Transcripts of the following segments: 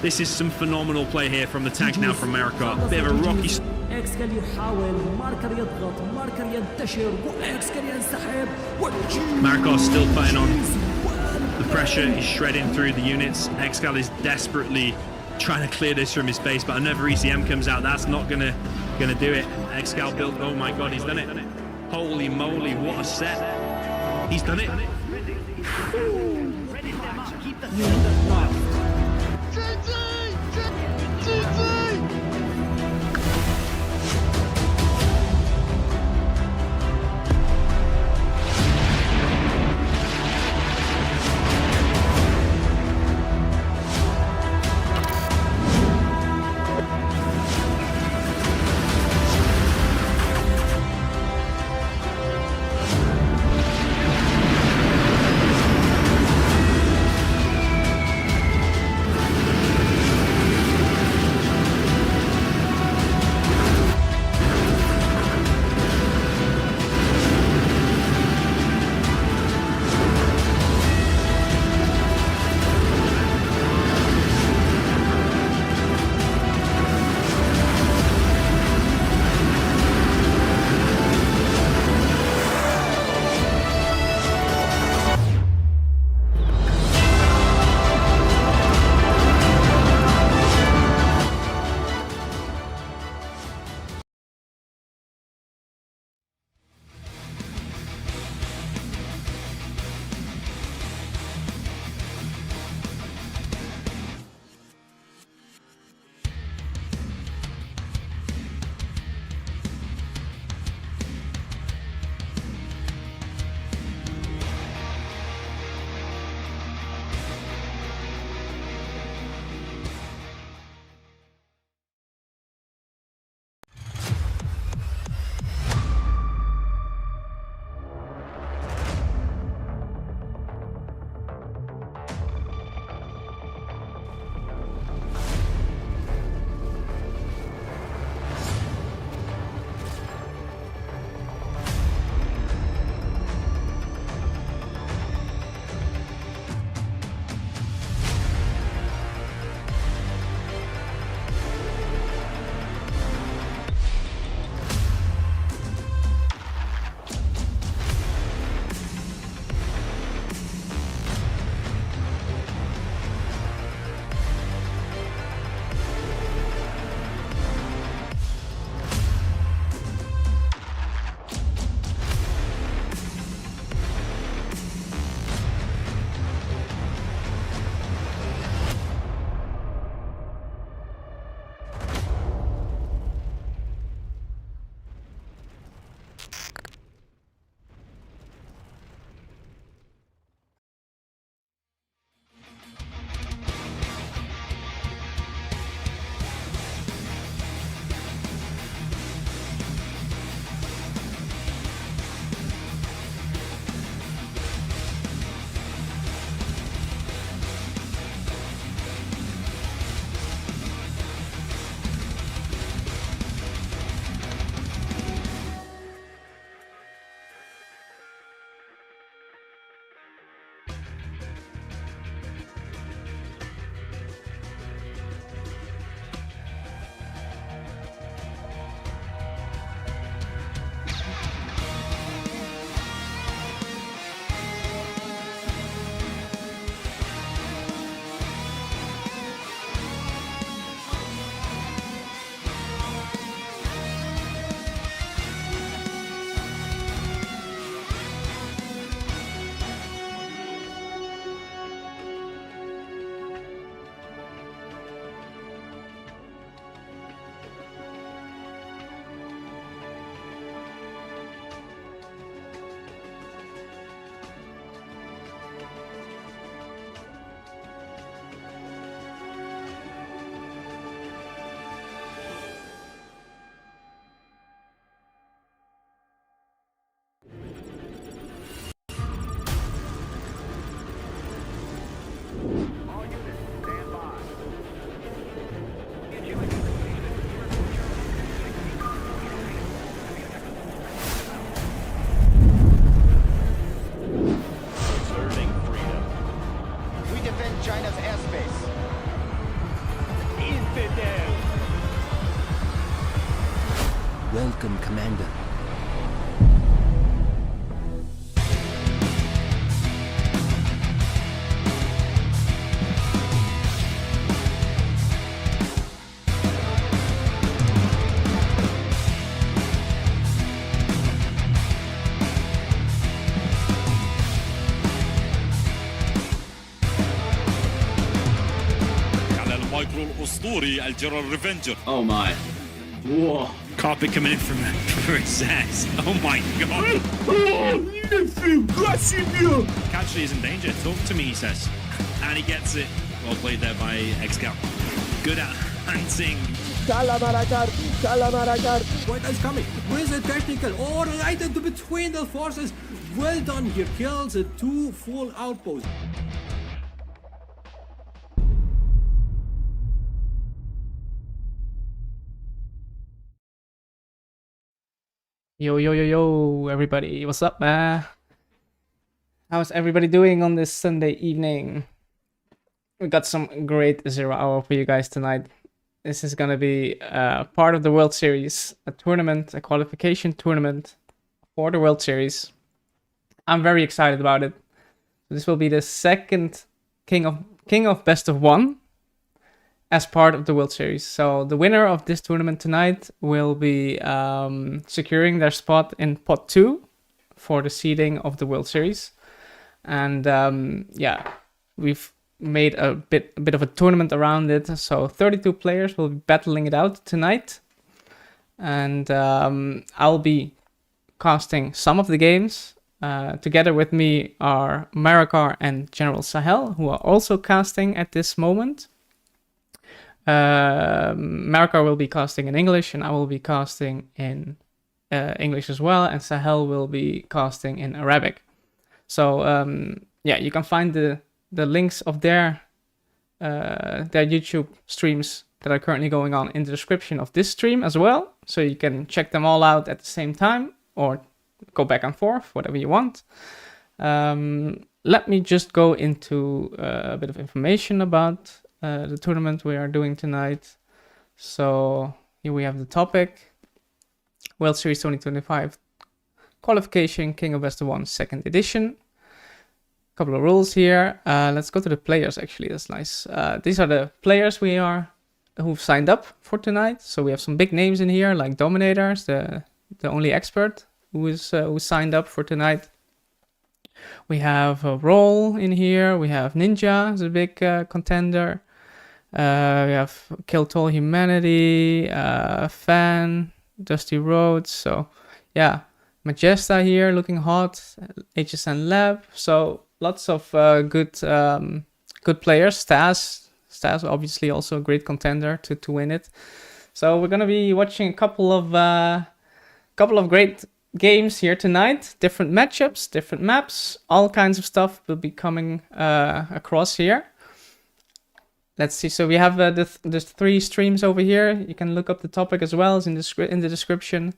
This is some phenomenal play here from the tank now from Marikar. Bit of a rocky... اكسكال يحاول، ماركر يضغط، ماركر ينتشر، واكسكال ينسحب. Marikar's still putting on the pressure. He's shredding through the units. Excal is desperately trying to clear this from his base, but another ECM comes out. That's not gonna do it. Excal built. Oh my god, he's done it. Holy moly, what a set. He's done it. المايكرو الأسطوري الجنرال ريفنجر. Oh my. Whoa. Carpet coming in from Recess. Oh my god. Actually is in danger. Talk to me, he says. And he gets it. Well played there by Excal. Good at hunting. What is coming? With a technical, all right into between the forces. Well done, he kills the 2 full outposts. Yo, yo, yo, yo, everybody. What's up, man? How's everybody doing on this Sunday evening? We got some great 0 hour for you guys tonight. This is going to be part of the World Series, a tournament, a qualification tournament for the World Series. I'm very excited about it. This will be the second King of Best of 1 as part of the World Series. So the winner of this tournament tonight will be securing their spot in pot 2 for the seeding of the World Series. And yeah, we've made a bit of a tournament around it. So 32 players will be battling it out tonight. And I'll be casting some of the games. Together with me are Marakar and General Sahel, who are also casting at this moment. Marakar will be casting in English, and I will be casting in English as well, and Sahel will be casting in Arabic. So yeah, you can find the links of their YouTube streams that are currently going on in the description of this stream as well, so you can check them all out at the same time or go back and forth, whatever you want. Let me just go into a bit of information about the tournament we are doing tonight. So here we have the topic: World Series 2025 Qualification, King of Best of 1 2nd edition. Couple of rules here. Let's go to the players. Actually, that's nice. These are the players who've signed up for tonight. So we have some big names in here, like Dominators, the only expert who signed up for tonight. We have Roll in here. We have Ninja, is a big contender. We have Kill Toll Humanity, Fan, Dusty Roads. So yeah, Majesta here looking hot. HSN Lab. So lots of good players. Stas obviously also a great contender to win it. So we're gonna be watching a couple of great games here tonight. Different matchups, different maps, all kinds of stuff will be coming across here. Let's see. So we have the 3 streams over here. You can look up the topic as well as in the description.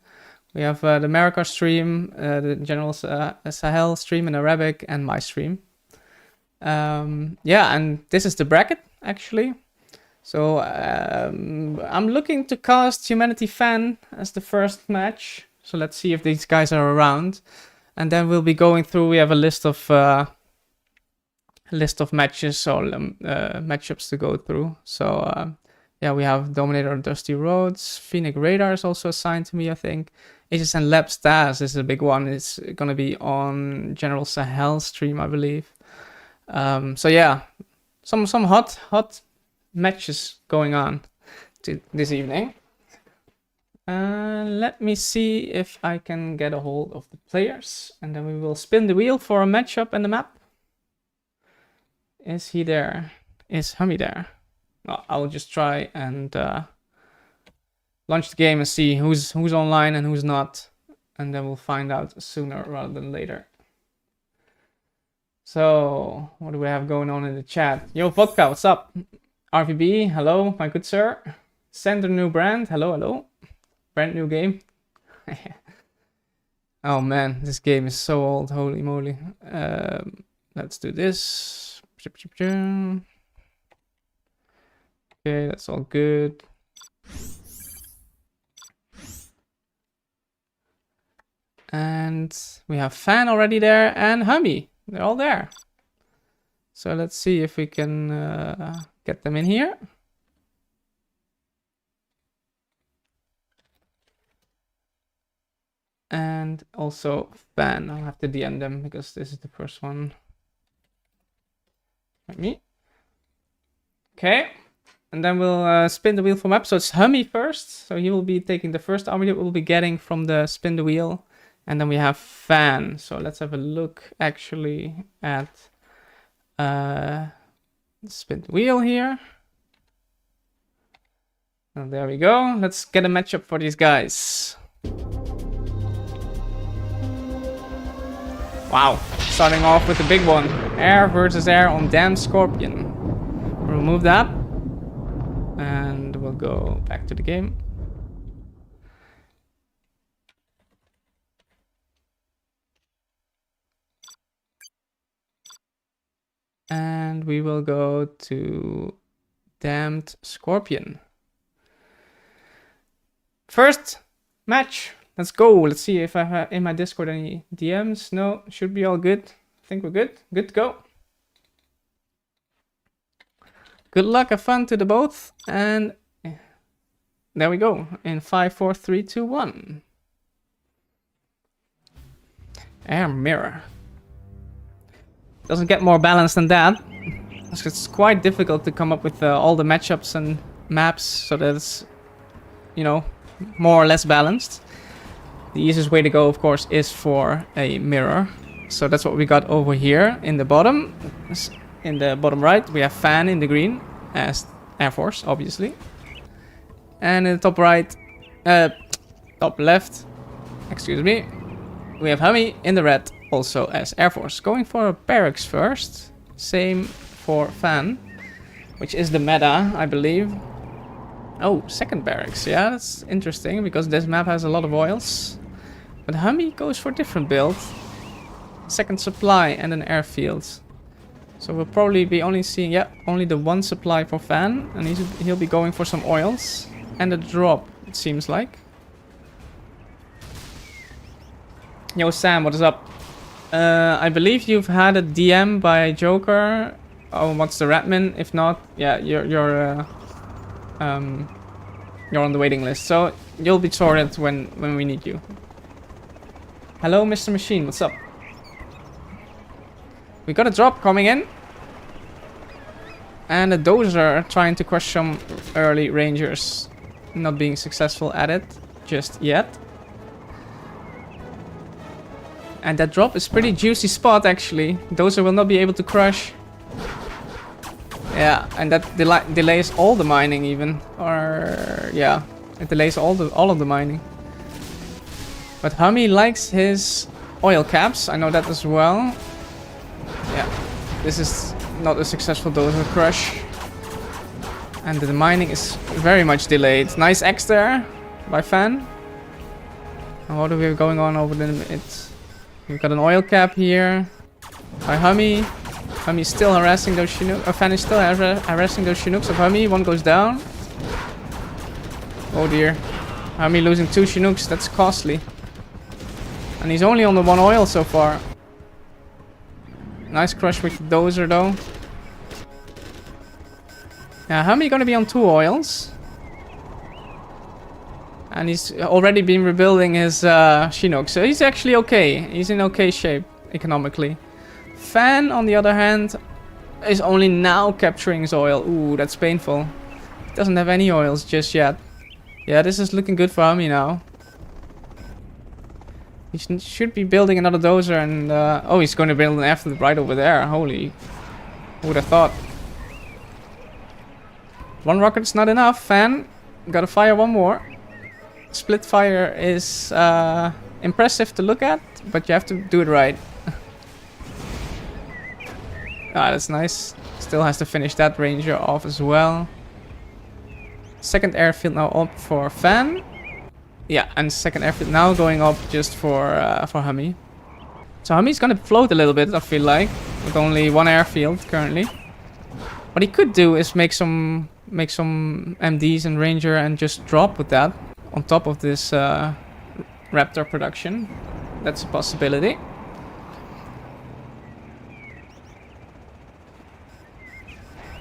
We have the Marakar stream, the General Sahel stream in Arabic, and my stream. Yeah, and this is the bracket actually. So I'm looking to cast Humanity Fan as the first match. So let's see if these guys are around, and then we'll be going through. We have a list of matches or matchups to go through. So yeah, we have Dominator and Dusty Roads. Phoenix Radar is also assigned to me, I think. HSN Lab Stas is a big one. It's gonna be on General Sahel stream, I believe. So yeah, some hot matches going on this evening. Let me see if I can get a hold of the players, and then we will spin the wheel for a matchup and the map. Is he there? Is Hummy there? Well, I'll just try and launch the game and see who's online and who's not, and then we'll find out sooner rather than later. So what do we have going on in the chat? Yo, Vodka, what's up? RVB, hello, my good sir. Sender New Brand, hello. Brand new game. Oh man, this game is so old, holy moly. Let's do this. Okay, that's all good. And we have Fan already there and Hummy. They're all there. So let's see if we can get them in here. And also Fan. I'll have to DM them because this is the first one. Like me. Okay. And then we'll spin the wheel for map. So it's Hummy first. So he will be taking the first army that we'll be getting from the spin the wheel. And then we have Fan. So let's have a look actually at spin the wheel here. And there we go. Let's get a matchup for these guys. Wow. Starting off with the big one. Air versus air on Damn Scorpion. Remove that. And we'll go back to the game. And we will go to Damned Scorpion. First match. Let's go. Let's see if I have in my Discord any DMs. No, should be all good. I think we're good. Good to go. Good luck, have fun to the both, and there we go. In 5, 4, 3, 2, 1. Air mirror. Doesn't get more balanced than that. It's quite difficult to come up with all the matchups and maps so that it's, you know, more or less balanced. The easiest way to go, of course, is for a mirror. So that's what we got over here in the bottom. In the bottom right, we have Fan in the green as Air Force, obviously. And in the top right, top left, excuse me, we have Hummy in the red, also as Air Force. Going for a barracks first. Same for Fan, which is the meta, I believe. Oh, second barracks. Yeah, that's interesting because this map has a lot of oils. But Hummy goes for a different build. Second supply and an airfield. So we'll probably be only seeing, yeah, only the one supply for Fan. And he'll be going for some oils. And a drop, it seems like. Yo, Sam, what is up? I believe you've had a DM by Joker. Oh, what's the Ratman? If not, yeah, you're on the waiting list. So you'll be sorted when we need you. Hello, Mr. Machine, what's up? We got a drop coming in. And a dozer trying to crush some early rangers. Not being successful at it just yet. And that drop is pretty juicy spot actually. Dozer will not be able to crush. Yeah, and that delays all the mining even. Or yeah, it delays all of the mining. But Hummy likes his oil caps. I know that as well. Yeah, this is not a successful dozer crush. And the mining is very much delayed. Nice X there by Fan. And what do we have going on over the mid? We've got an oil cap here by Hummy. Hummy's still harassing those Chinooks. Fan is still harassing those Chinooks of Hummy. One goes down. Oh dear. Hummy losing 2 Chinooks. That's costly. And he's only on the 1 oil so far. Nice crush with the dozer though. Yeah, Hummy gonna be on 2 oils. And he's already been rebuilding his Chinook, so he's actually okay. He's in okay shape economically. Fan, on the other hand, is only now capturing his oil. Ooh, that's painful. Doesn't have any oils just yet. Yeah, this is looking good for Hummy now. He should be building another dozer and... oh, he's going to build an airfield right over there. Holy... who would have thought? 1 rocket's not enough. Fan, gotta fire 1 more. Split fire is impressive to look at, but you have to do it right. Ah, that's nice. Still has to finish that ranger off as well. Second airfield now up for Fan. Yeah, and second airfield now going up just for Hummy. So Hummy's gonna float a little bit, I feel like, with only 1 airfield currently. What he could do is make some MDs and ranger and just drop with that on top of this Raptor production. That's a possibility.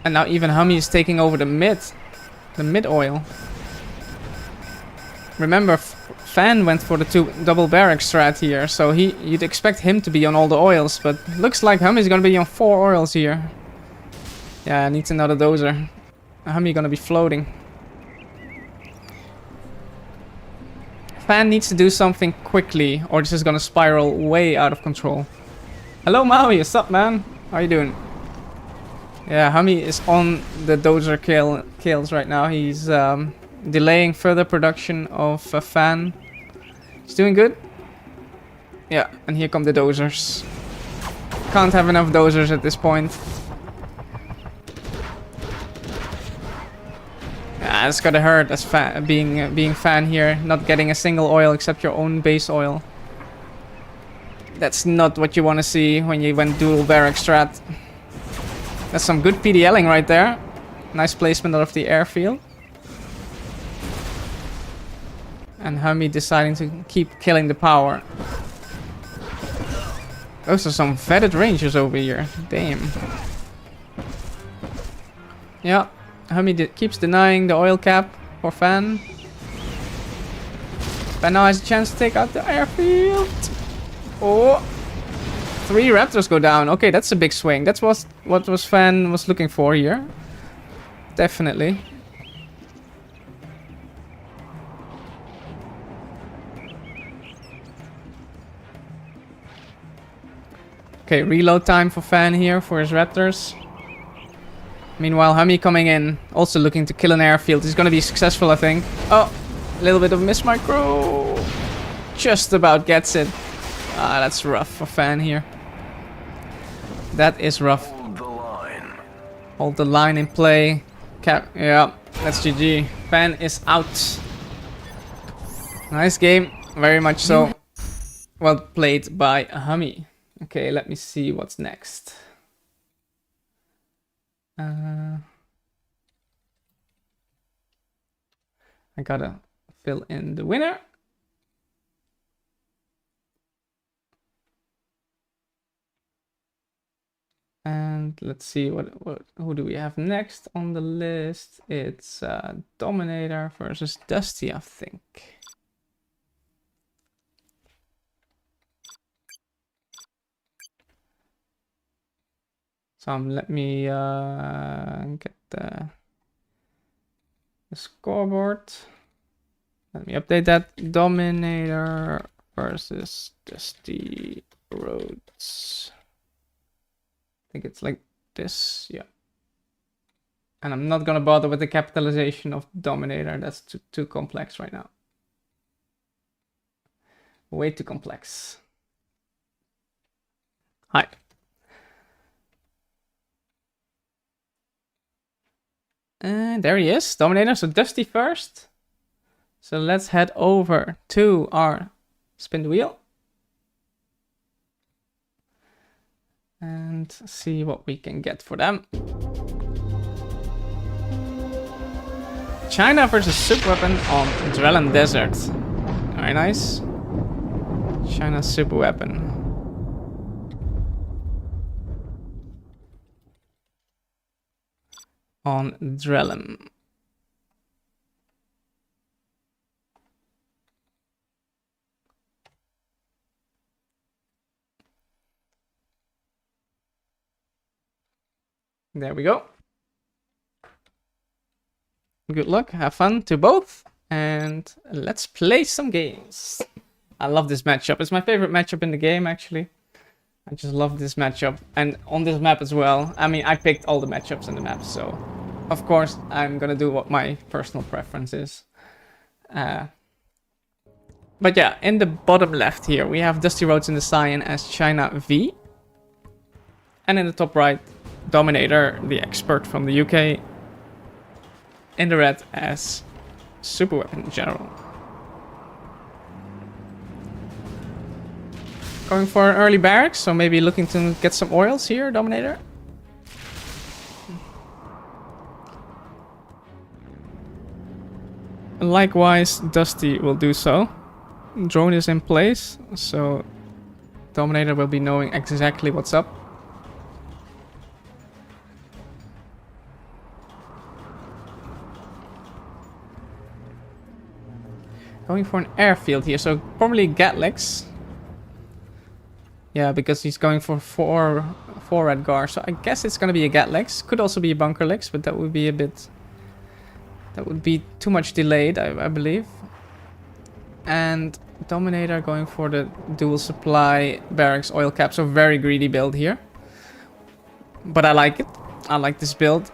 And now even Hummy is taking over the mid oil. Remember, Fan went for the 2 double barrack strat here, so you'd expect him to be on all the oils, but looks like Hummy's gonna be on 4 oils here. Yeah, needs another dozer. Hami gonna be floating. Fan needs to do something quickly, or this is gonna spiral way out of control. Hello, Maui. What's up, man? How you doing? Yeah, Hami is on the dozer kills right now. He's delaying further production of a fan. He's doing good. Yeah, and here come the dozers. Can't have enough dozers at this point. Yeah, it's gotta hurt as being fan here, not getting a single oil except your own base oil. That's not what you want to see when you went dual barrack strat. That's some good PDLing right there. Nice placement of the airfield. And Hami deciding to keep killing the power. Those are some vetted rangers over here. Damn. Yeah, Hami keeps denying the oil cap for Fan. Fan now has a chance to take out the airfield. Oh, 3 raptors go down. Okay, that's a big swing. That's what Fan was looking for here. Definitely. Okay, reload time for Fan here for his raptors. Meanwhile, Hami coming in, also looking to kill an airfield. He's gonna be successful, I think. Oh, a little bit of miss micro. Just about gets it. Ah, that's rough for Fan here. That is rough. Hold the line in play. Cap, yeah, that's GG. Fan is out. Nice game, very much so. Well played by Hami. Okay, let me see what's next. I gotta fill in the winner. And let's see who do we have next on the list? It's Dominator versus Dusty, I think. So let me get the scoreboard. Let me update that. Dominator versus Dusty Rhodes. I think it's like this, yeah. And I'm not gonna bother with the capitalization of Dominator. That's too complex right now. Way too complex. Hi. And there he is, Dominator. So Dusty first. So let's head over to our spin the wheel. And see what we can get for them. China versus super weapon on Drellen Desert. Very nice. China super weapon. On Drellen. There we go. Good luck, have fun to both, and let's play some games. I love this matchup. It's my favorite matchup in the game, actually. I just love this matchup, and on this map as well. I mean, I picked all the matchups in the map, so of course I'm gonna do what my personal preference is. But yeah, in the bottom left here, we have Dusty Rhodes in the cyan as China V. And in the top right, Dominator, the expert from the UK, in the red as super weapon general. Going for an early barracks, so maybe looking to get some oils here, Dominator. Likewise, Dusty will do so. Drone is in place, so Dominator will be knowing exactly what's up. Going for an airfield here, so probably Gatlex. Yeah, because he's going for four Redgar, so I guess it's gonna be a Gatlex. Could also be a Bunkerlex, but that would be a bit That would be too much delayed, I believe. And Dominator going for the dual supply barracks oil cap. So very greedy build here. But I like it. I like this build.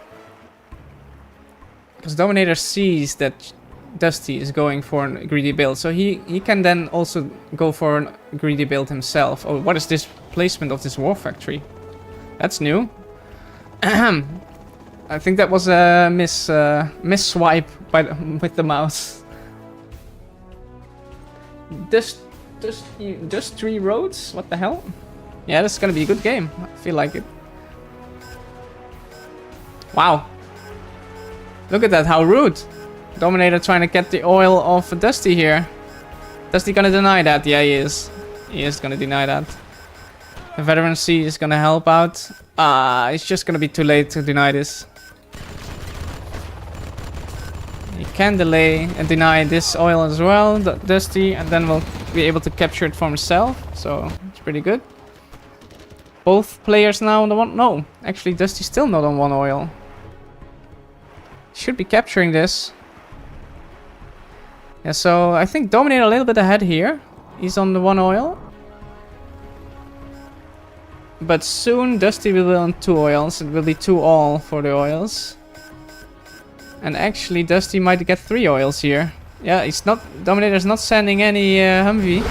Because Dominator sees that Dusty is going for a greedy build. So he can then also go for a greedy build himself. Oh, what is this placement of this war factory? That's new. I think that was a miss swipe with the mouse. Just 3 roads? What the hell? Yeah, this is gonna be a good game. I feel like it. Wow. Look at that, how rude. Dominator trying to get the oil off Dusty here. Dusty gonna deny that? Yeah, he is. He is gonna deny that. The Veteran C is gonna help out. It's just gonna be too late to deny this. He can delay and deny this oil as well, Dusty, and then we'll be able to capture it for himself. So it's pretty good. Both players now on the one. No, actually, Dusty's still not on 1 oil. Should be capturing this. Yeah, so I think Dominator a little bit ahead here. He's on the 1 oil. But soon Dusty will be on 2 oils. It will be 2 all for the oils. And actually Dusty might get 3 oils here. Yeah, he's not. Dominator's not sending any Humvee.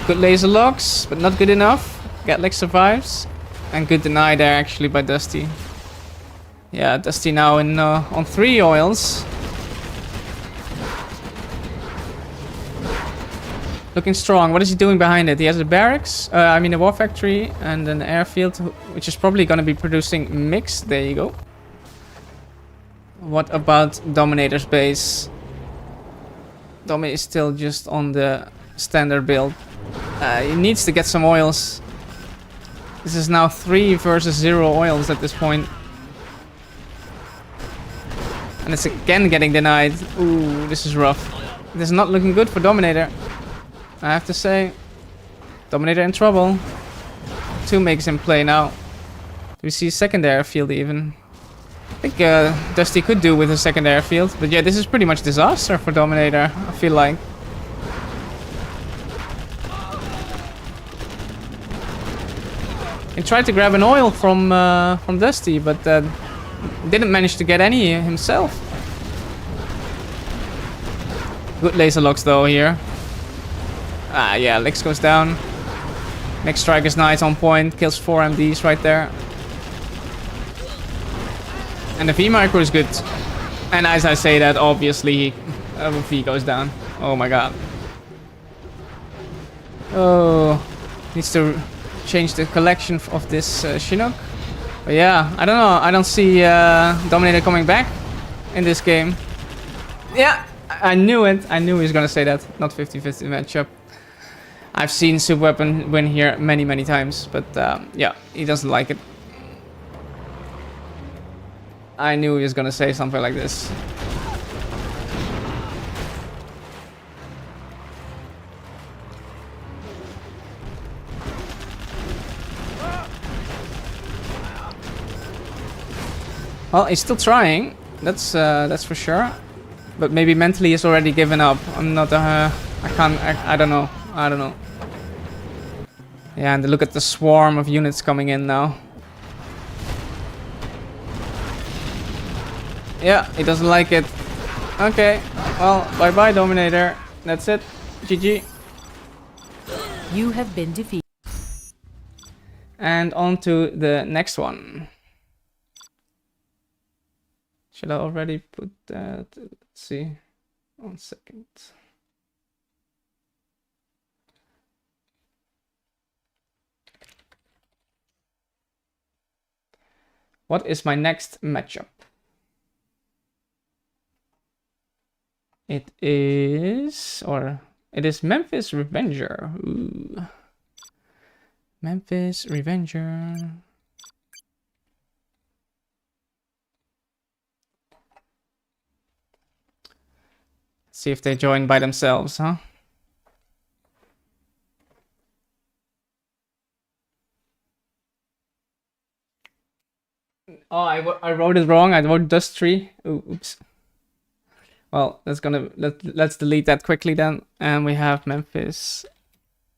Good laser locks, but not good enough. Gatlick survives. And good deny there actually by Dusty. Yeah, Dusty now in on 3 oils. Looking strong. What is he doing behind it? He has a barracks, I mean a war factory and an airfield, which is probably going to be producing mix. There you go. What about Dominator's base? Domi is still just on the standard build. He needs to get some oils. This is now 3 versus 0 oils at this point. And it's again getting denied. Ooh, this is rough. This is not looking good for Dominator. I have to say, Dominator in trouble. 2 makes in play now. Do we see second airfield even? I think Dusty could do with a second airfield. But yeah, this is pretty much disaster for Dominator, I feel like. He tried to grab an oil from Dusty, but didn't manage to get any himself. Good laser locks though here. Yeah, Lix goes down. Next strike is nice on point. Kills 4 MDs right there. And the V micro is good. And as I say that, obviously V goes down. Oh my god. Oh, needs to change the collection of this Chinook. But yeah, I don't know. I don't see Dominator coming back in this game. Yeah, I knew it. I knew he was gonna say that. Not 50-50 matchup. I've seen Super Weapon win here many times, but yeah, he doesn't like it. I knew he was gonna say something like this. Well, he's still trying. That's for sure. But maybe mentally he's already given up. I'm not. I don't know. I don't know. Yeah, and look at the swarm of units coming in now. Yeah, he doesn't like it. Okay, well, bye-bye, Dominator. That's it. GG. You have been defeated. And on to the next one. Should I already put that? Let's see. 1 second. What is my next matchup? It is Memphis Revenger. Ooh. Memphis Revenger. Let's see if they join by themselves, huh? Oh, I wrote it wrong. I wrote Dust Tree. Oops. Well, let's delete that quickly then. And we have Memphis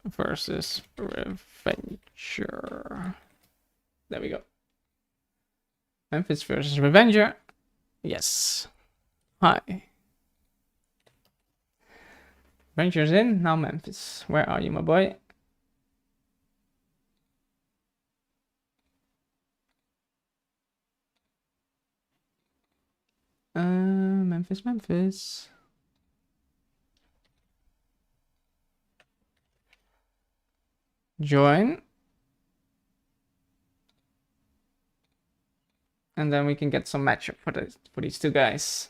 versus Revenger. There we go. Memphis versus Revenger. Yes. Hi. Revenger's in. Now Memphis. Where are you, my boy? Memphis. Join. And then we can get some matchup for these two guys.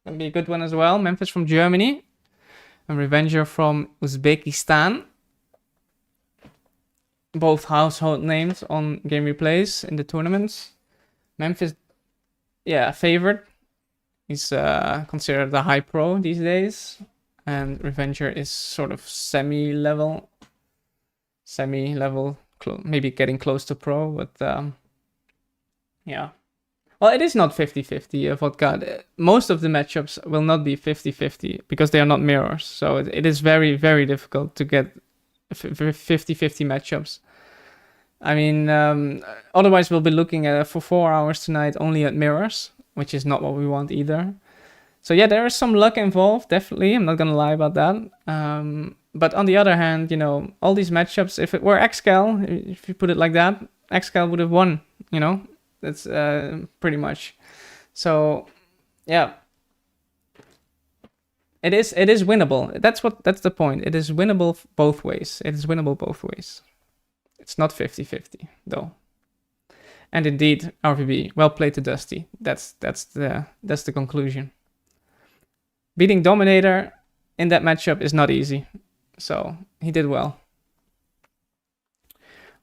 That'll be a good one as well. Memphis from Germany. And Revenger from Uzbekistan. Both household names on game replays in the tournaments. Memphis, yeah, favorite. He's considered a high pro these days. And Revenger is sort of semi-level, maybe getting close to pro, but yeah. Well, it is not 50-50, Vodka. Most of the matchups will not be 50-50 because they are not mirrors. So it is very, very difficult to get 50-50 matchups. I mean, otherwise we'll be looking at for 4 hours tonight only at mirrors, which is not what we want either. So yeah, there is some luck involved, definitely. I'm not gonna lie about that. But on the other hand, you know, all these matchups, if it were Xcal, if you put it like that, Xcal would have won, you know? That's pretty much. So yeah, it is winnable. That's the point. It is winnable both ways. It is winnable both ways. It's not 50-50 though. And indeed, RVB, well played to Dusty. That's the conclusion. Beating Dominator in that matchup is not easy. So he did well.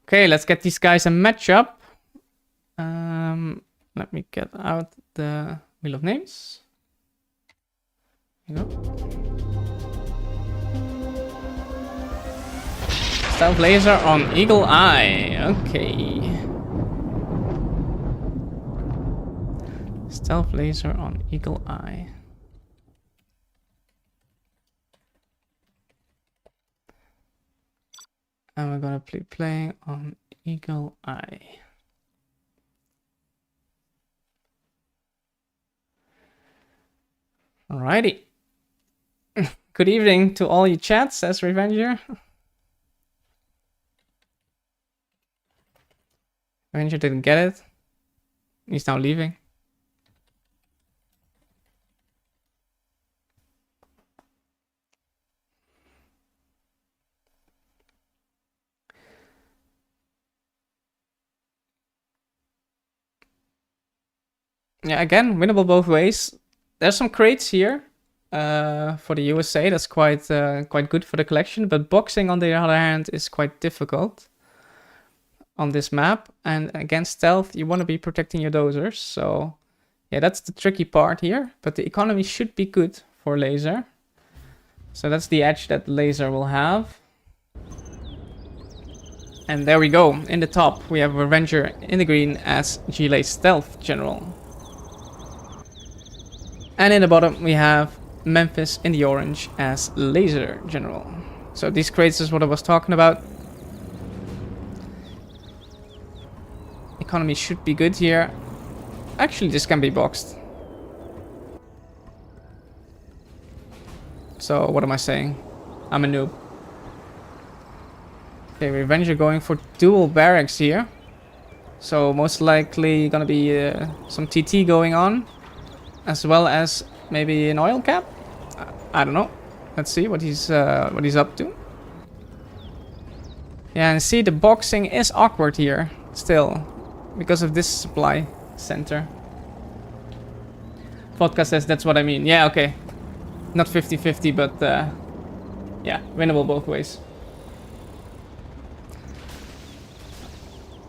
Okay, let's get these guys a matchup. Let me get out the wheel of names. Here you go. Stealth Laser on Eagle Eye. Okay. Stealth Laser on Eagle Eye. And we're gonna be playing on Eagle Eye. Alrighty. Good evening to all you chats, says Revenger. Revenger didn't get it. He's now leaving. Yeah, again, winnable both ways. There's some crates here for the USA. That's quite good for the collection. But boxing, on the other hand, is quite difficult on this map. And against stealth, you want to be protecting your dozers. So yeah, that's the tricky part here. But the economy should be good for Laser. So that's the edge that Laser will have. And there we go. In the top, we have Revenger in the green as Gile Stealth General. And in the bottom, we have Memphis in the orange as Laser General. So these crates is what I was talking about. Economy should be good here. Actually, this can be boxed. So what am I saying? I'm a noob. Okay, Revenger going for dual barracks here. So most likely gonna be some TT going on. As well as maybe an oil cap. I don't know. Let's see what he's up to. Yeah, and see the boxing is awkward here still because of this supply center. Vodka says that's what I mean. Yeah, okay. Not 50-50, but yeah, winnable both ways.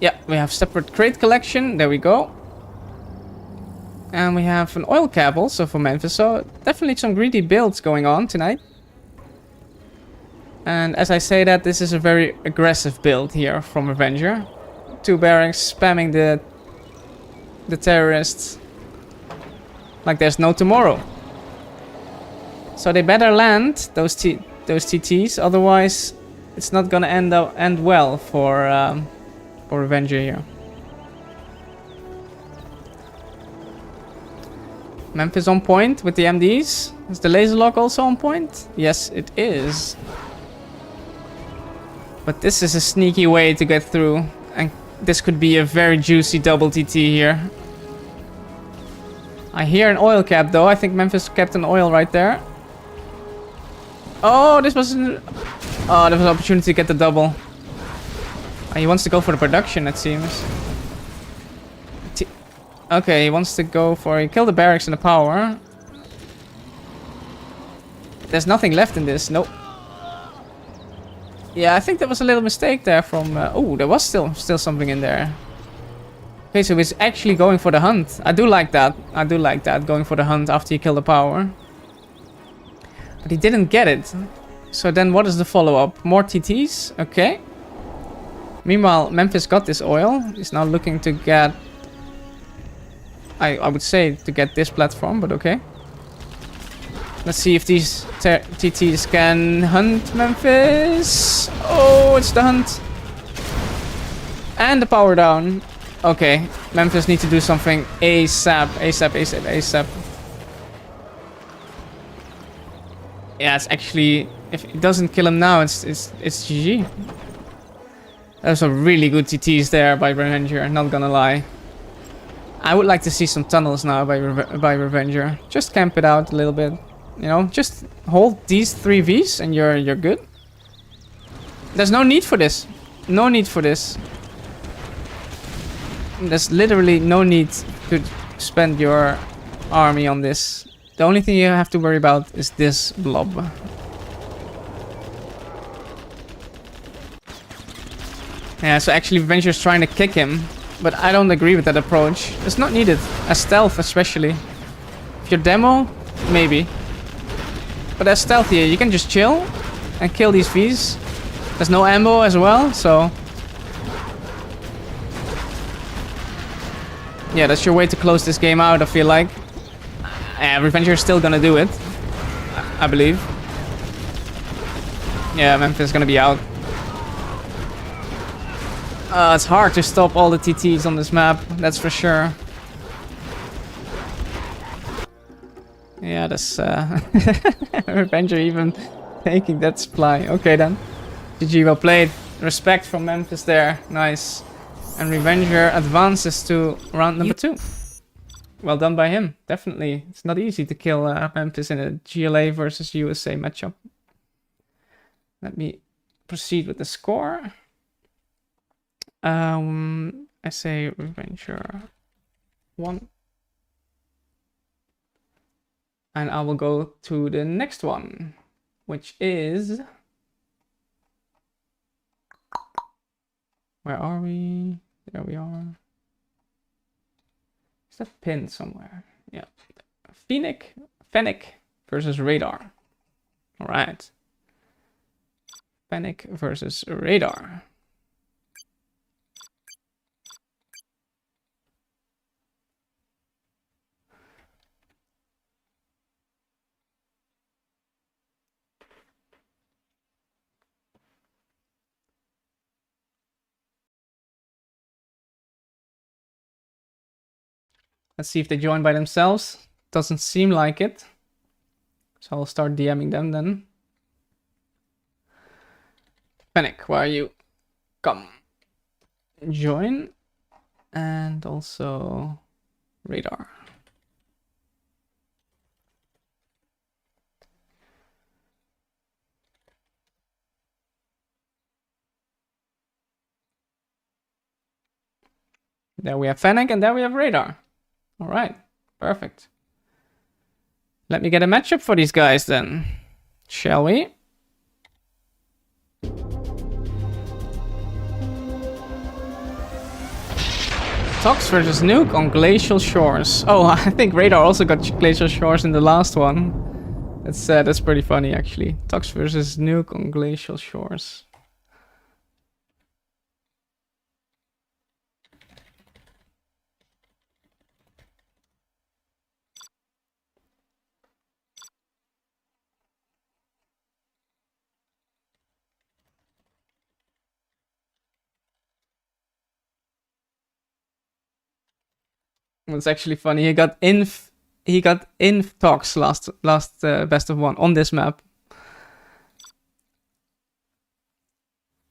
Yeah, we have separate crate collection. There we go. And we have an oil cap also for Memphis, so definitely some greedy builds going on tonight. And as I say that, this is a very aggressive build here from Revenger. 2 barracks spamming the the terrorists like there's no tomorrow. So they better land those TTs, otherwise it's not gonna end well for Revenger here. Memphis on point with the MDs. Is the laser lock also on point? Yes, it is. But this is a sneaky way to get through, and this could be a very juicy double TT here. I hear an oil cap though. I think Memphis kept an oil right there. Oh, this was there was an opportunity to get the double. He wants to go for the production, it seems. Okay, he wants to go for... He killed the barracks and the power. There's nothing left in this. Nope. Yeah, I think that was a little mistake there from... oh, there was still something in there. Okay, so he's actually going for the hunt. I do like that. I do like that, going for the hunt after you kill the power. But he didn't get it. So then what is the follow-up? More TTs? Okay. Meanwhile, Memphis got this oil. He's now looking to get... I would say to get this platform, but okay. Let's see if these TTs can hunt Memphis. Oh, it's the hunt. And the power down. Okay, Memphis needs to do something ASAP, ASAP, ASAP, ASAP. Yeah, it's actually... If it doesn't kill him now, it's GG. There's some really good TTs there by Revenger, not gonna lie. I would like to see some tunnels now by Revenger. Just camp it out a little bit. You know, just hold these 3 Vs and you're good. There's no need for this. No need for this. There's literally no need to spend your army on this. The only thing you have to worry about is this blob. Yeah, so actually Revenger's trying to kick him. But I don't agree with that approach. It's not needed. As stealth, especially. If you're demo, maybe. But as stealth here, you can just chill and kill these Vs. There's no ammo as well, so... Yeah, that's your way to close this game out, I feel like. Revenger is still gonna do it. I believe. Yeah, Memphis is gonna be out. It's hard to stop all the TTs on this map, that's for sure. Yeah, that's Revenger even taking that supply. Okay then. GG, well played. Respect from Memphis there. Nice. And Revenger advances to round number 2. Well done by him. Definitely. It's not easy to kill Memphis in a GLA versus USA matchup. Let me proceed with the score. I say Revenger 1. And I will go to the next one, which is... Where are we? There we are. Is that pinned somewhere? Yeah. Fennec versus Radar. All right. Fennec versus Radar. Let's see if they join by themselves. Doesn't seem like it. So I'll start DMing them then. Panic, where are you? Come. Join. And also Radar. There we have Fennec and there we have Radar. All right, perfect. Let me get a matchup for these guys then, shall we? Tox versus Nuke on Glacial Shores. Oh, I think Radar also got Glacial Shores in the last one. That's pretty funny actually. Tox versus Nuke on Glacial Shores. It's actually funny. He got inf talks last best of 1 on this map.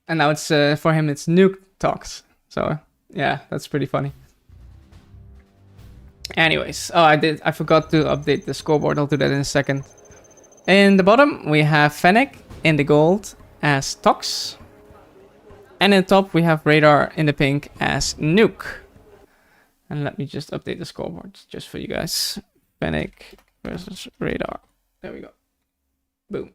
And now it's for him it's nuke talks. So yeah, that's pretty funny. Anyways, oh I forgot to update the scoreboard. I'll do that in a second. In the bottom we have Fennec in the gold as Tox. And in the top we have Radar in the pink as Nuke. And let me just update the scoreboard just for you guys. Fennec versus Radar. There we go. Boom.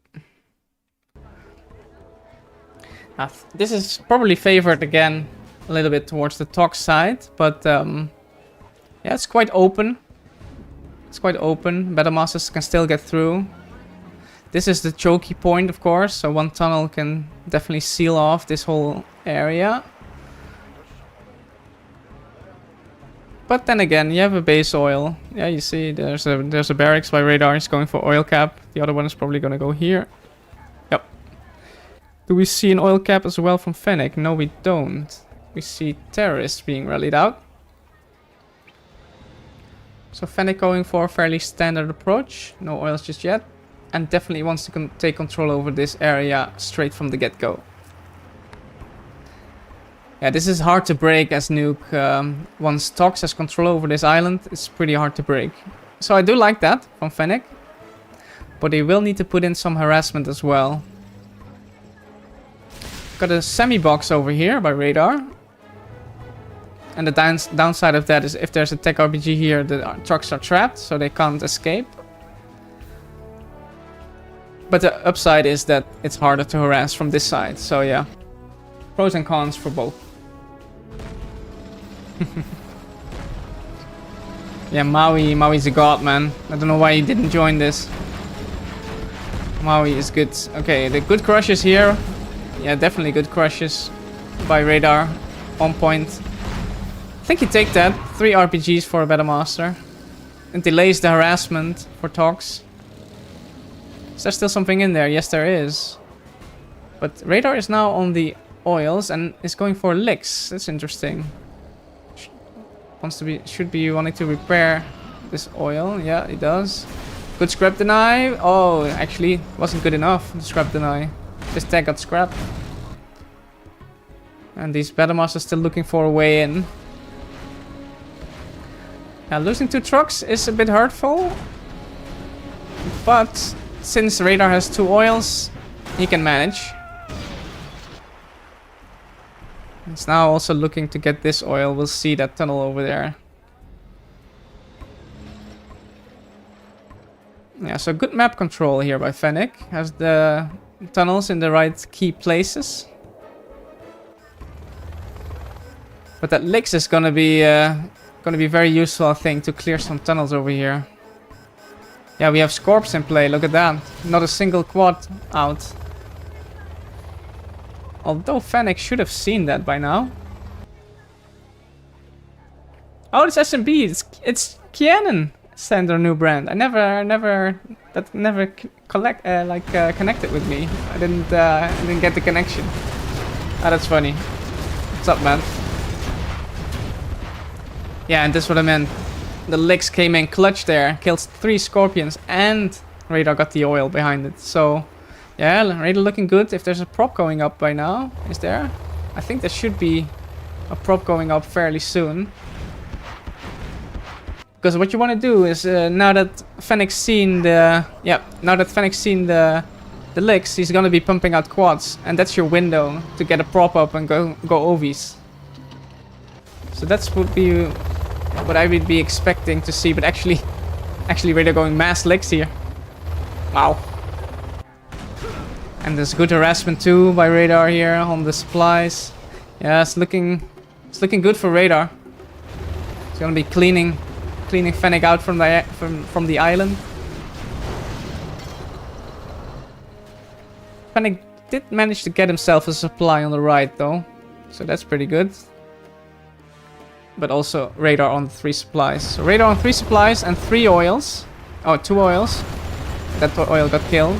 This is probably favored again a little bit towards the Tox side, but yeah, it's quite open. It's quite open. Battle Masters can still get through. This is the choky point, of course, so one tunnel can definitely seal off this whole area. But then again, you have a base oil. Yeah, you see, there's a barracks by Radar. He's going for oil cap. The other one is probably going to go here. Yep. Do we see an oil cap as well from Fennec? No, we don't. We see terrorists being rallied out. So Fennec going for a fairly standard approach. No oils just yet. And definitely wants to take control over this area straight from the get-go. Yeah, this is hard to break as Nuke. Once Tox has control over this island, it's pretty hard to break. So I do like that from Fennec. But they will need to put in some harassment as well. Got a semi-box over here by Radar. And the downside of that is if there's a tech RPG here, the trucks are trapped, so they can't escape. But the upside is that it's harder to harass from this side, so yeah. Pros and cons for both. Yeah, Maui's a god, man. I don't know why he didn't join this. Maui is good. Okay, the good crushes here. Yeah, definitely good crushes by Radar. On point. I think you take that. 3 RPGs for a Battle Master. It delays the harassment for Tox. Is there still something in there? Yes, there is. But Radar is now on the oils and is going for licks. That's interesting. Should be wanting to repair this oil. Yeah, it does. Good scrap deny. Oh, actually, wasn't good enough. The scrap deny. This tag got scrapped. And these Battle Masters still looking for a way in. Now, losing 2 trucks is a bit hurtful. But since Radar has 2 oils, he can manage. He's now also looking to get this oil. We'll see that tunnel over there. Yeah, so good map control here by Fennec. Has the tunnels in the right key places. But that licks is gonna be very useful, I think, to clear some tunnels over here. Yeah, we have Scorps in play. Look at that. Not a single quad out. Although Fennec should have seen that by now. Oh, it's SMB. It's Kianon sent their new brand. I never connected with me. I didn't get the connection. Ah, that's funny. What's up, man? Yeah, and that's what I meant. The licks came in clutch there. Killed 3 Scorpions and Radar got the oil behind it. So yeah, Radar looking good. If there's a prop going up by now, is there? I think there should be a prop going up fairly soon. Because what you want to do is now that Fennec's seen the licks, he's gonna be pumping out quads, and that's your window to get a prop up and go OVs. So that's what I would be expecting to see, but actually Radar going mass licks here. Wow. And there's good harassment too by Radar here on the supplies. Yeah, it's looking good for Radar. It's gonna be cleaning Fennec out from the island. Fennec did manage to get himself a supply on the right though, so that's pretty good. But also Radar on 3 supplies. So Radar on 3 supplies and 3 oils. Oh, 2 oils. That oil got killed.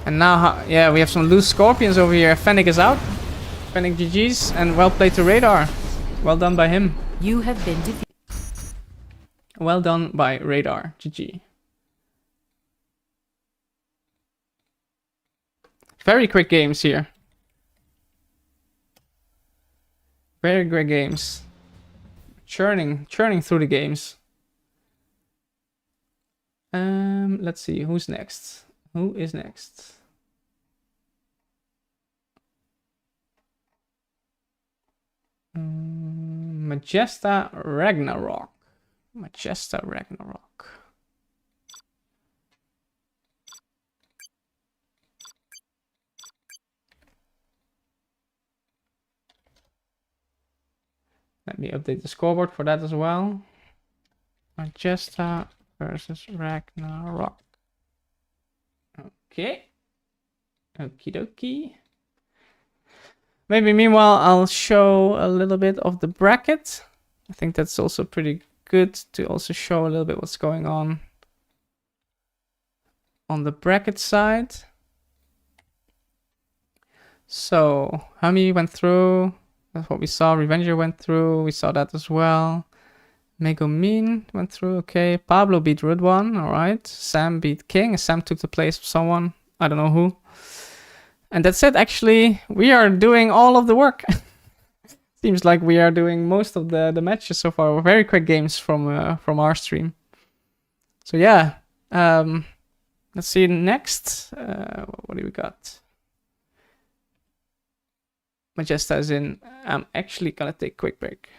And now, yeah, we have some loose Scorpions over here. Fennec is out. Fennec GG's and well played to Radar. Well done by him. You have been defeated. Well done by Radar. GG. Very quick games here. Very great games. Churning through the games. Let's see who's next. Who is next? Majesta Ragnarok. Majesta Ragnarok. Let me update the scoreboard for that as well. Majesta versus Ragnarok. Okay. Okie dokie. Maybe meanwhile I'll show a little bit of the bracket. I think that's also pretty good to also show a little bit what's going on the bracket side. So Hami went through. That's what we saw. Revenger went through. We saw that as well. Megumin went through. Okay. Pablo beat Rudwan. All right. Sam beat King. Sam took the place of someone. I don't know who. And that's it. Actually, we are doing all of the work. Seems like we are doing most of the matches so far. Very quick games from our stream. So yeah. Let's see next. What do we got? Majesta is in. I'm actually gonna take a quick break.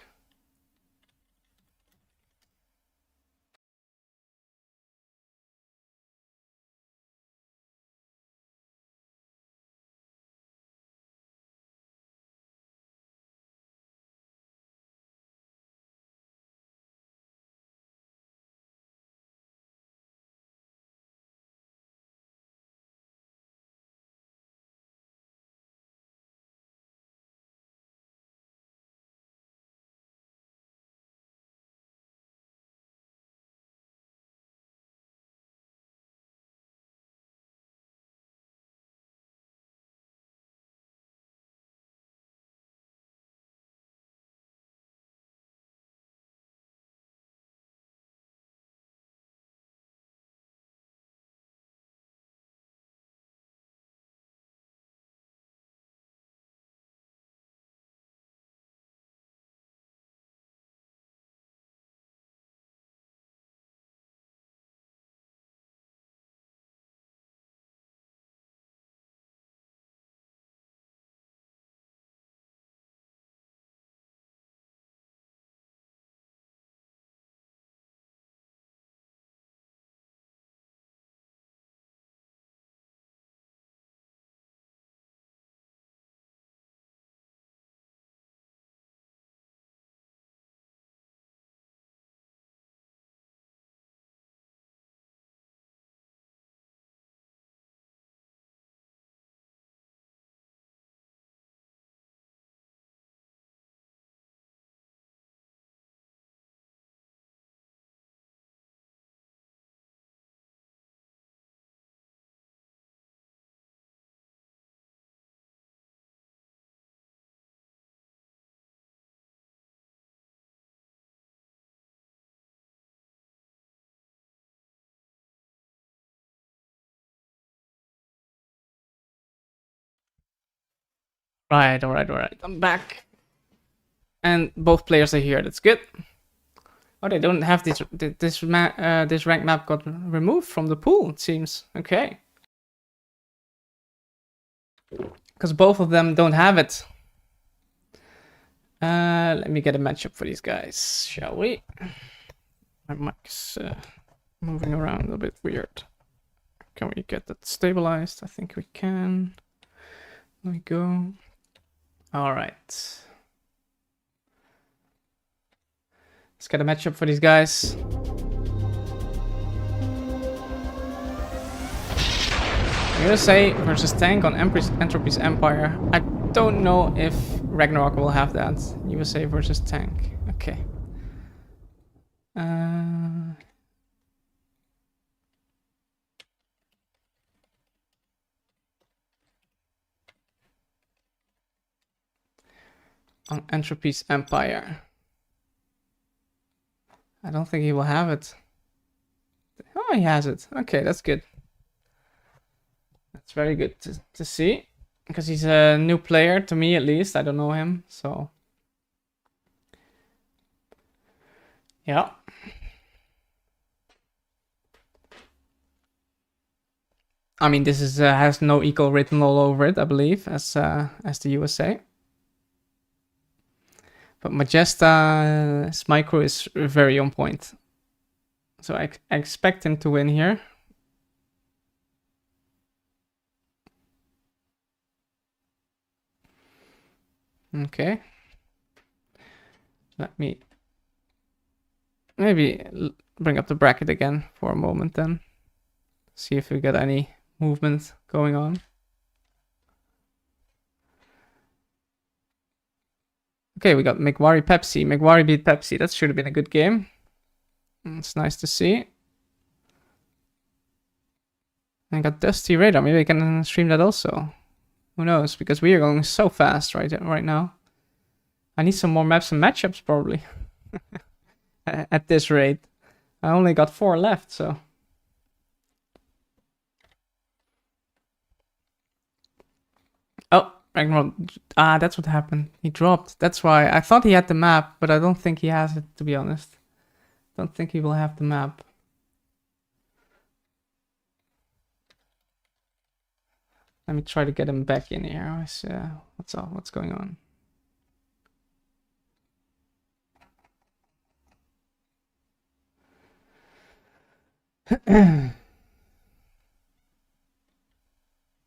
Right, all right. I'm back. And both players are here. That's good. Oh, they don't have this rank map got removed from the pool, it seems. Okay. Because both of them don't have it. Let me get a matchup for these guys, shall we? My mic's moving around a bit weird. Can we get that stabilized? I think we can. There we go. All right. Let's get a matchup for these guys. USA versus Tank on Entropy's Empire. I don't know if Ragnarok will have that. USA versus Tank. Okay. on Entropy's Empire. I don't think he will have it. Oh, he has it. Okay, that's good. That's very good to see. Because he's a new player, to me at least. I don't know him, so... Yeah. I mean, this is has no equal written all over it, I believe, as the USA. But Majesta's micro is very on point. So I expect him to win here. Okay. Let me maybe bring up the bracket again for a moment then. See if we get any movement going on. Okay, we got Megwari Pepsi. Megwari beat Pepsi. That should have been a good game. It's nice to see. I got Dusty Radar. Maybe I can stream that also. Who knows? Because we are going so fast right now. I need some more maps and matchups probably. At this rate. I only got 4 left, so... Oh, Ragnarok. Ah, that's what happened. He dropped. That's why. I thought he had the map, but I don't think he has it, to be honest. Don't think he will have the map. Let me try to get him back in here. What's up? What's going on?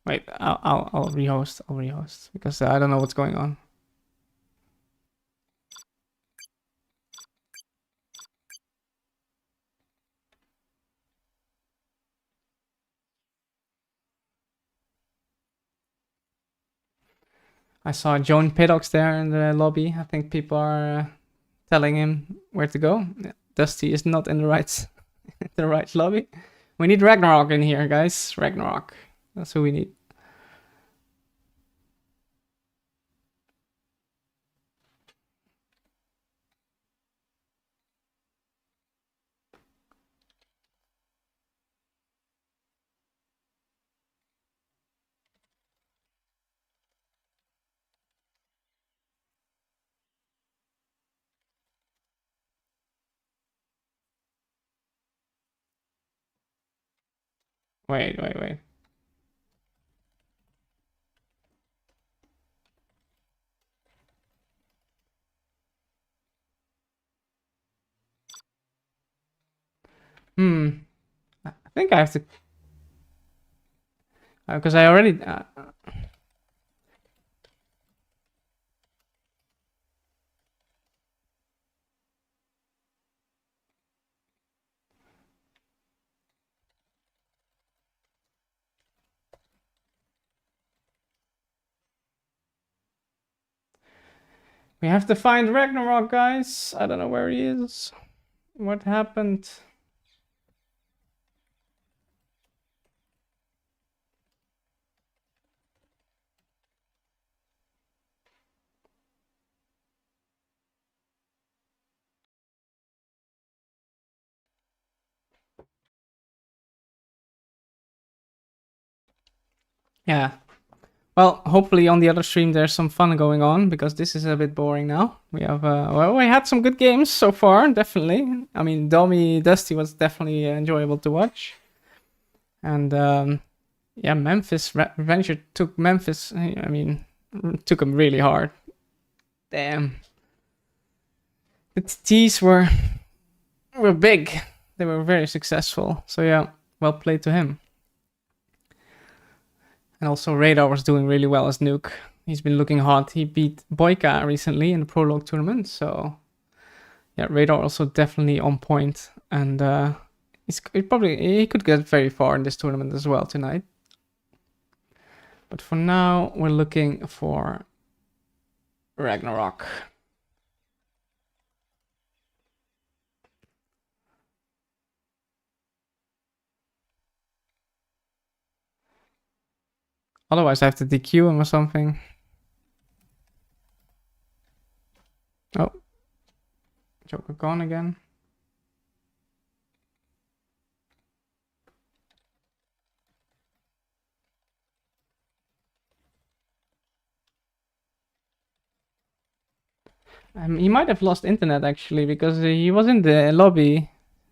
Wait, I'll rehost. I'll rehost because I don't know what's going on. I saw Joan Piddocks there in the lobby. I think people are telling him where to go. Dusty is not in the right, the right lobby. We need Ragnarok in here, guys. Ragnarok. That's who we need. Wait. I think I have to... Because I already... We have to find Ragnarok, guys. I don't know where he is. What happened? Yeah. Well, hopefully on the other stream there's some fun going on, because this is a bit boring now. We have, well, we had some good games so far, definitely. I mean, Dusty was definitely enjoyable to watch. And, yeah, Memphis, Revenger took Memphis, I mean, took him really hard. Damn. The TTs were big. They were very successful. So yeah, well played to him. And also Radar was doing really well as Nuke. He's been looking hot. He beat Boyka recently in the Prologue tournament. So yeah, Radar also definitely on point. And he could get very far in this tournament as well tonight. But for now, we're looking for Ragnarok. Otherwise, I have to DQ him or something. Oh. Joker gone again. He might have lost internet actually, because he was in the lobby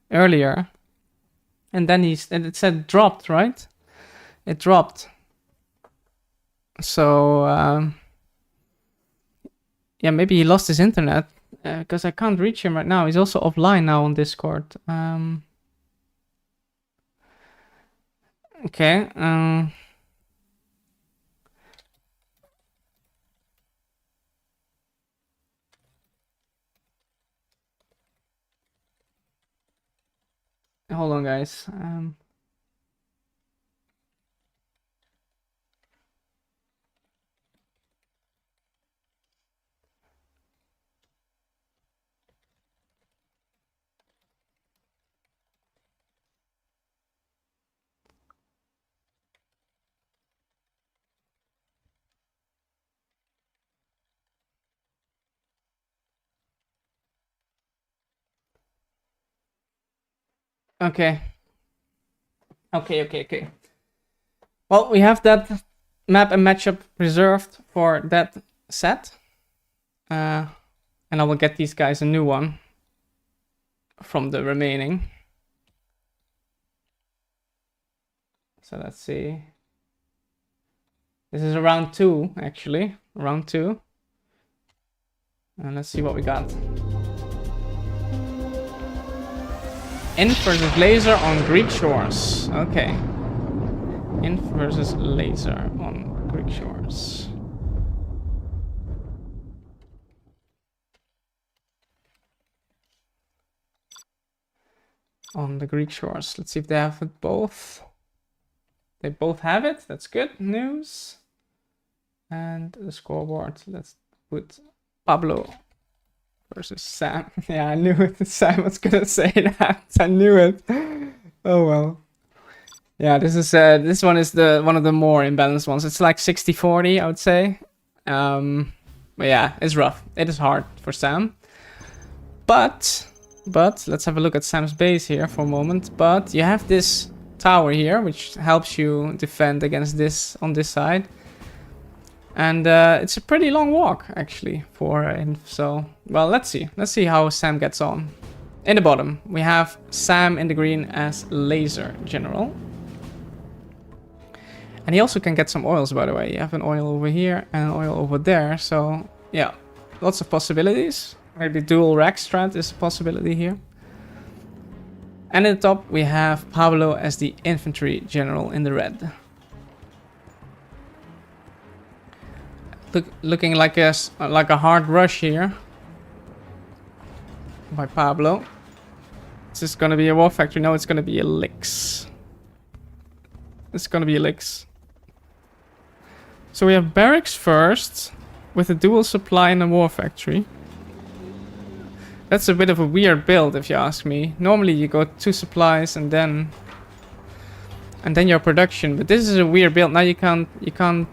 earlier. And then it said dropped, right? It dropped. So, yeah, maybe he lost his internet. Because I can't reach him right now. He's also offline now on Discord. Okay. Hold on, guys. Okay. Okay. Well, we have that map and matchup reserved for that set. And I will get these guys a new one from the remaining. So let's see. This is round 2, actually. Round 2. And let's see what we got. Inf versus Laser on Greek shores. Okay. Inf versus Laser on Greek shores. On the Greek shores. Let's see if they have it both. They both have it. That's good news. And the scoreboard. Let's put Pablo versus Sam. Yeah, I knew it. Sam was gonna say that. I knew it. Oh well. Yeah, this one is one of the more imbalanced ones. It's like 60-40, I would say. But yeah, it's rough. It is hard for Sam. But let's have a look at Sam's base here for a moment. But you have this tower here, which helps you defend against this on this side. And it's a pretty long walk, actually, for Inf. So, well, let's see how Sam gets on. In the bottom, we have Sam in the green as Laser General. And he also can get some oils, by the way. You have an oil over here and an oil over there. So, yeah, lots of possibilities. Maybe dual rack strat is a possibility here. And at the top, we have Pablo as the Infantry General in the red. Looking like a hard rush here by Pablo. Is this gonna be a war factory? No, it's gonna be a Lix. It's gonna be a Lix. So we have barracks first with a dual supply and a war factory. That's a bit of a weird build, if you ask me. Normally you go 2 supplies and then your production, but this is a weird build. Now you can't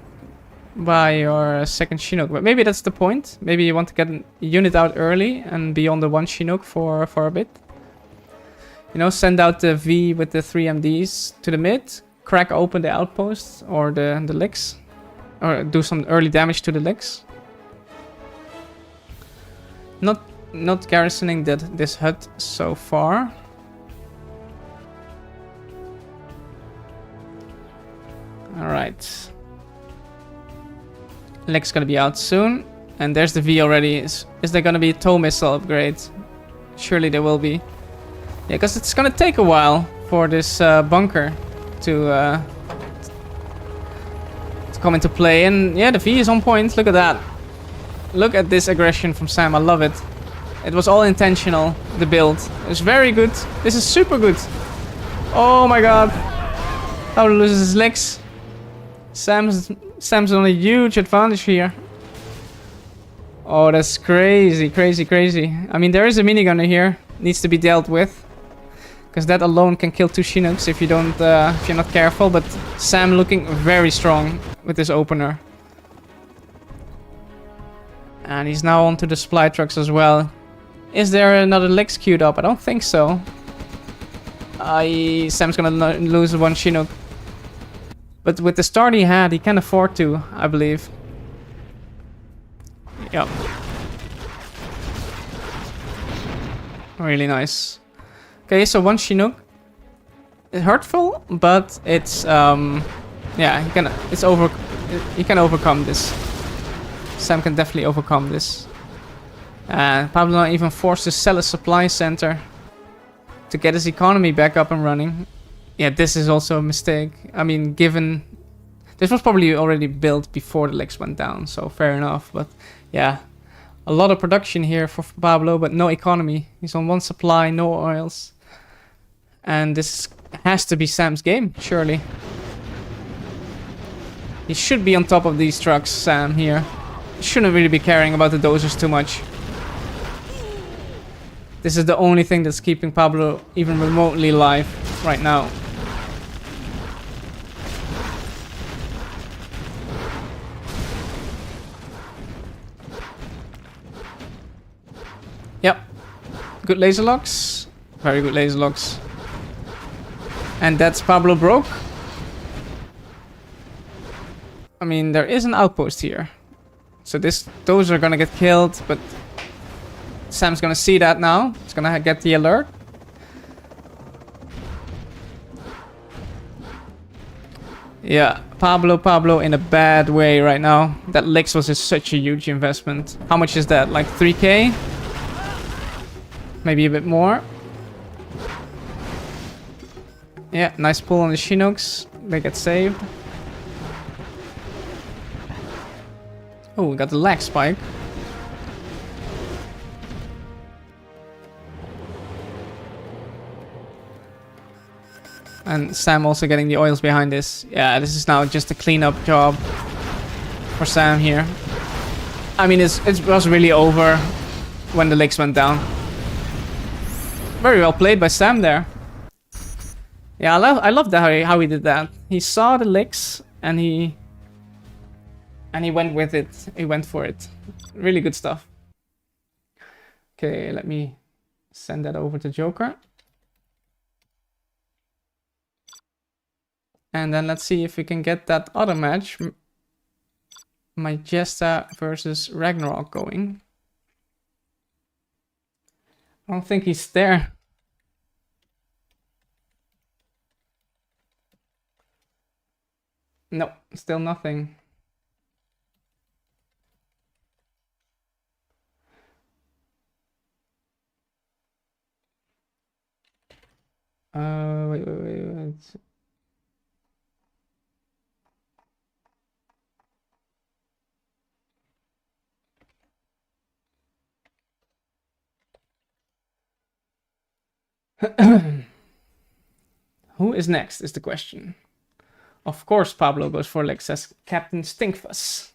buy your second Chinook, but maybe that's the point. Maybe you want to get a unit out early and be on the 1 Chinook for a bit. You know, send out the V with the 3 MDs to the mid, crack open the outposts or the Lix, or do some early damage to the Lix. Not garrisoning this hut so far. Alright. Lix gonna be out soon. And there's the V already. Is there gonna be a tow missile upgrade? Surely there will be. Yeah, because it's gonna take a while for this bunker to come into play. And yeah, the V is on point. Look at that. Look at this aggression from Sam. I love it. It was all intentional, the build. It's very good. This is super good. Oh my god. Pablo loses his legs. Sam's on a huge advantage here. Oh, that's crazy. I mean, there is a minigunner here. Needs to be dealt with. Because that alone can kill 2 Chinooks if you don't, if you're not careful. But Sam looking very strong with this opener. And he's now onto the supply trucks as well. Is there another Licks queued up? I don't think so. Sam's gonna lose one Chinook. But with the start he had, he can afford to, I believe. Yep. Really nice. Okay, so one Chinook. It's hurtful, but it's yeah, he can overcome this. Sam can definitely overcome this. And Pablo even forced to sell a supply center to get his economy back up and running. Yeah, this is also a mistake. I mean, given this was probably already built before the Licks went down, so fair enough. But yeah, a lot of production here for Pablo, but no economy. He's on one supply, no oils. And this has to be Sam's game, surely. He should be on top of these trucks, Sam, here. He shouldn't really be caring about the dozers too much. This is the only thing that's keeping Pablo even remotely alive right now. Yep. Good laser locks. Very good laser locks. And that's Pablo broke. I mean, there is an outpost here. So those are gonna get killed, but Sam's gonna see that now. It's gonna get the alert. Yeah, Pablo in a bad way right now. That Licks was such a huge investment. How much is that? Like 3k? Maybe a bit more. Yeah, nice pull on the Chinooks. They get saved. Oh, we got the lag spike. And Sam also getting the oils behind this. Yeah, this is now just a cleanup job for Sam here. I mean, it was really over when the Licks went down. Very well played by Sam there. Yeah, I love that how he did that. He saw the Licks and he went with it. He went for it. Really good stuff. Okay, let me send that over to Joker. And then let's see if we can get that other match. Majesta versus Ragnarok going. I don't think he's there. No, still nothing. Wait. Who is next is the question. Of course Pablo goes for Licks as Captain Stinkfuss.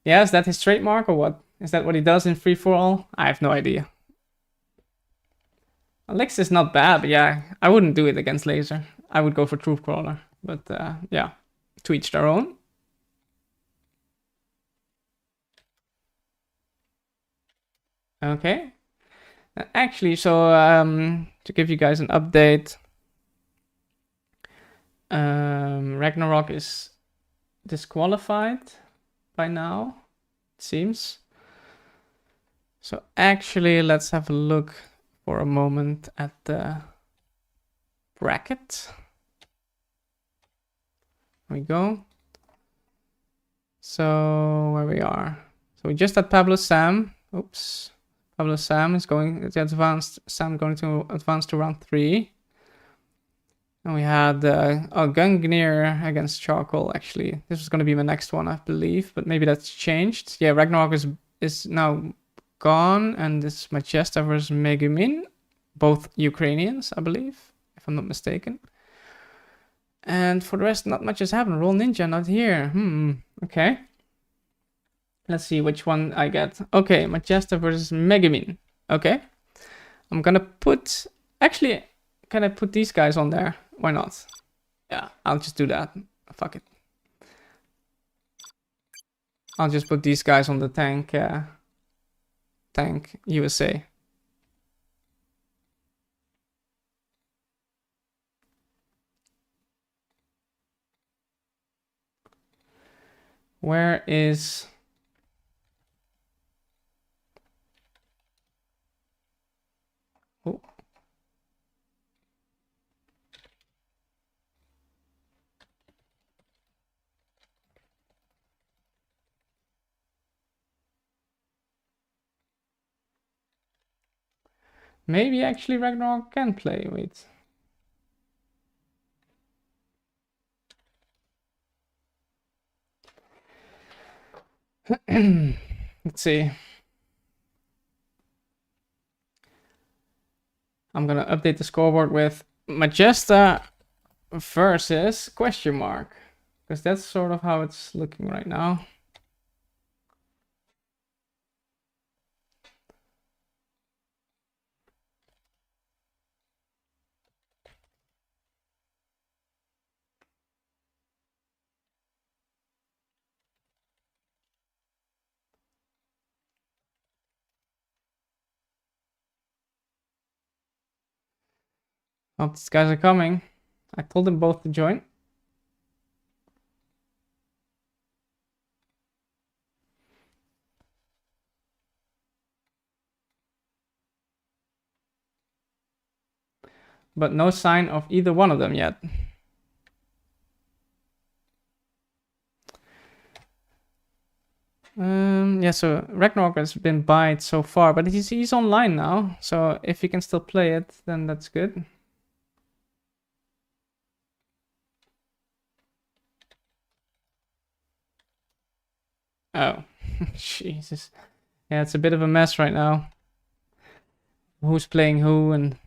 Yeah, is that his trademark or what? Is that what he does in free-for-all? I have no idea. Licks is not bad, but yeah, I wouldn't do it against Laser. I would go for Truth Crawler, but yeah, to each their own. Okay. Actually, so to give you guys an update, Ragnarok is disqualified by now, it seems. So actually, let's have a look for a moment at the bracket. There we go. So where we are. So we just had Pablo Sam. Oops. Pablo Sam is going to advance. Sam going to advance to round 3. And we had Gungnir against Charcoal. Actually, this was going to be my next one, I believe, but maybe that's changed. Yeah, Ragnarok is now gone, and this is Majesta versus Megumin, both Ukrainians, I believe, if I'm not mistaken. And for the rest, not much has happened. Roll Ninja not here. Okay. Let's see which one I get. Okay, Majesta versus Megumin. Okay. I'm gonna put... Actually, can I put these guys on there? Why not? Yeah, I'll just do that. Fuck it. I'll just put these guys on the tank USA. Where is... Oh. Maybe actually Ragnarok can play, wait. Let's see. I'm gonna update the scoreboard with Majesta versus question mark, because that's sort of how it's looking right now. Oh, these guys are coming. I told them both to join. But no sign of either one of them yet. Yeah, so Ragnarok has been buyed so far, but he's online now. So if he can still play it, then that's good. Oh, Jesus. Yeah, it's a bit of a mess right now. Who's playing who, and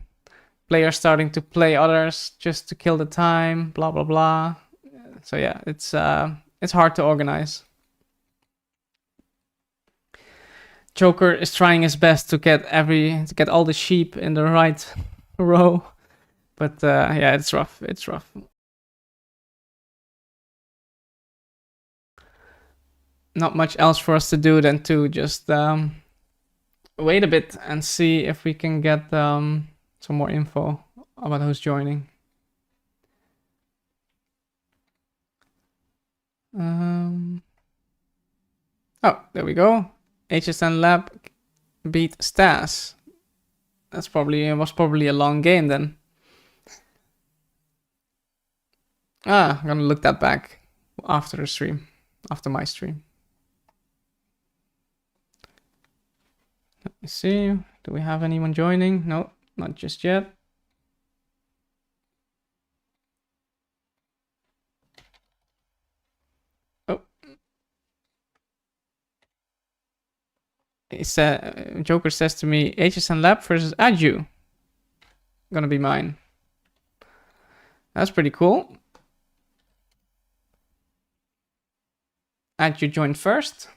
players starting to play others just to kill the time, blah blah blah. So yeah, it's hard to organize. Joker is trying his best to get all the sheep in the right row, but yeah, it's rough. It's rough. Not much else for us to do than to just wait a bit and see if we can get some more info about who's joining. Oh, there we go. HSN Lab beat Stas. Was probably a long game then. I'm gonna look that back after the stream, after my stream. Let me see. Do we have anyone joining? No, not just yet. Oh. Joker says to me, HSN Lab versus Aju. Gonna be mine. That's pretty cool. Aju joined first.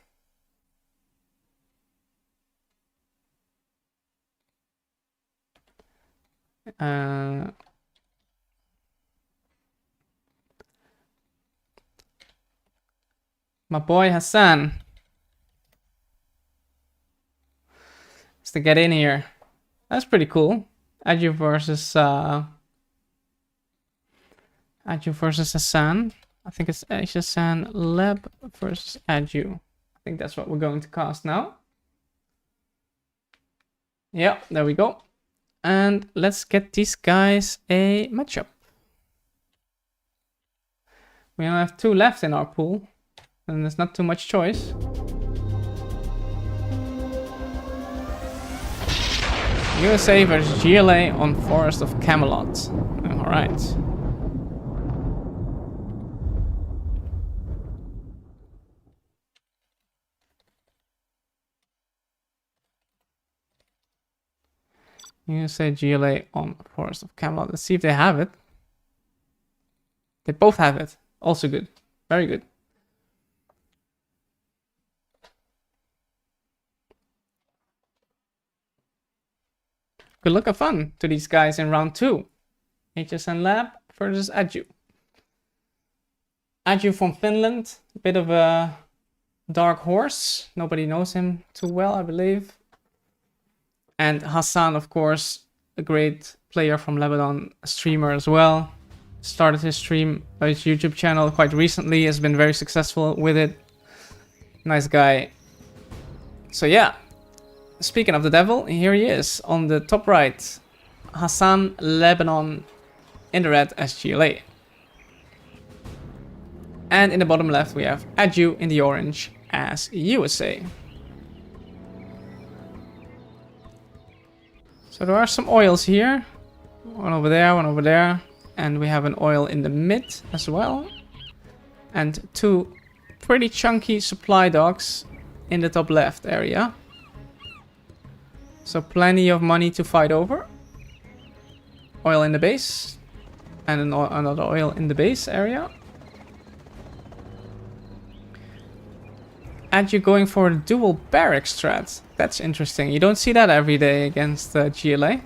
My boy Hassan has to get in here. That's pretty cool. Aju versus Hassan. I think it's Hassan Lab versus Aju. I think that's what we're going to cast now. Yeah, there we go. And let's get these guys a matchup. We only have 2 left in our pool, and there's not too much choice. USA versus GLA on Forest of Camelot. Alright. USA GLA on Forest of Camelot. Let's see if they have it. They both have it. Also good. Very good. Good luck and fun to these guys in round 2. HSN Lab versus Aju. Aju from Finland. A bit of a Dark Horse. Nobody knows him too well, I believe. And Hassan, of course, a great player from Lebanon, a streamer as well. Started his his YouTube channel quite recently, has been very successful with it. Nice guy. So yeah, speaking of the devil, here he is on the top right. Hassan, Lebanon, in the red as GLA. And in the bottom left we have Adu in the orange as USA. So there are some oils here. One over there, one over there. And we have an oil in the mid as well. And 2 pretty chunky supply docks in the top left area. So plenty of money to fight over. Oil in the base. And another oil in the base area. And you're going for a dual barrack strat. That's interesting. You don't see that every day against GLA.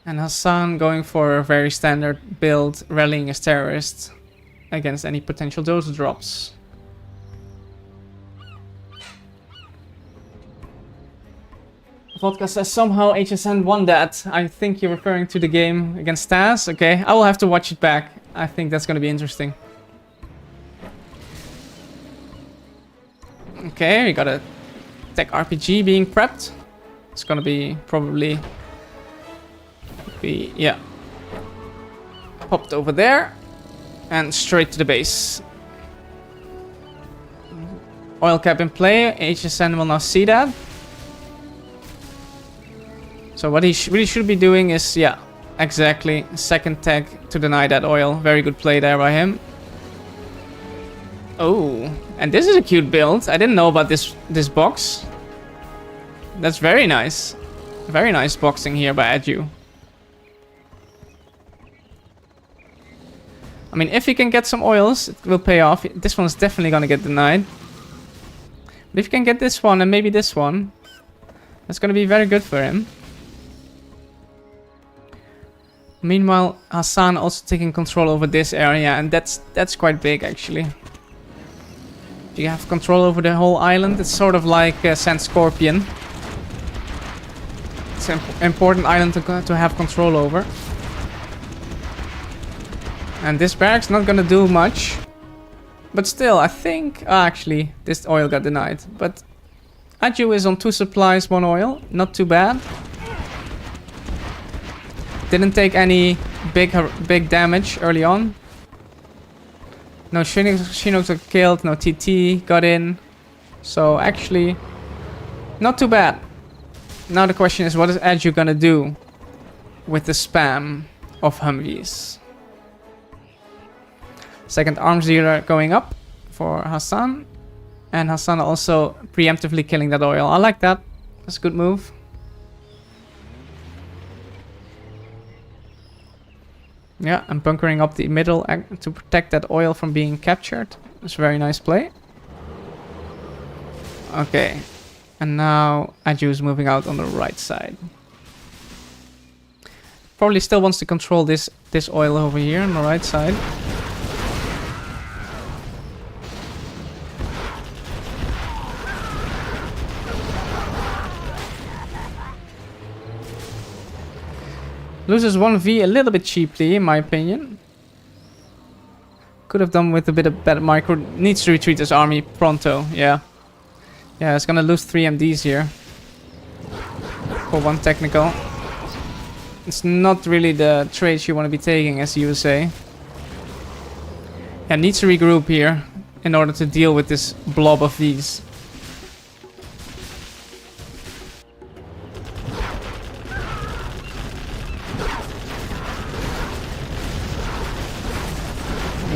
And Hassan going for a very standard build, rallying as terrorist against any potential dose drops. Vodka says somehow HSN won that. I think you're referring to the game against Taz. Okay, I will have to watch it back. I think that's going to be interesting. Okay, we got a tech RPG being prepped. It's gonna be probably yeah, popped over there and straight to the base. Oil cap in play. HSN will now see that. So what he really should be doing is, yeah, exactly, second tag to deny that oil. Very good play there by him. Oh, and this is a cute build. I didn't know about this box. That's very nice. Very nice boxing here by Adu. I mean, if you can get some oils, it will pay off. This one's definitely gonna get denied. But if you can get this one and maybe this one, that's gonna be very good for him. Meanwhile, Hassan also taking control over this area, and that's quite big actually. You have control over the whole island. It's sort of like Sand Scorpion. It's an important island to have control over. And this barrack's not gonna do much. But still, I think... actually, this oil got denied. But Adu is on 2 supplies, 1 oil. Not too bad. Didn't take any big damage early on. No Shinooks got killed, no TT got in. So actually, not too bad. Now the question is, what is Adu gonna do with the spam of Humvees? Second arms dealer going up for Hassan. And Hassan also preemptively killing that oil. I like that. That's a good move. Yeah, and bunkering up the middle to protect that oil from being captured. That's a very nice play. Okay. And now Adu is moving out on the right side. Probably still wants to control this oil over here on the right side. Loses 1v a little bit cheaply, in my opinion. Could have done with a bit of better micro. Needs to retreat his army pronto, yeah. Yeah, it's gonna lose 3 MDs here. For 1 technical. It's not really the trades you want to be taking as USA. Yeah, needs to regroup here in order to deal with this blob of these.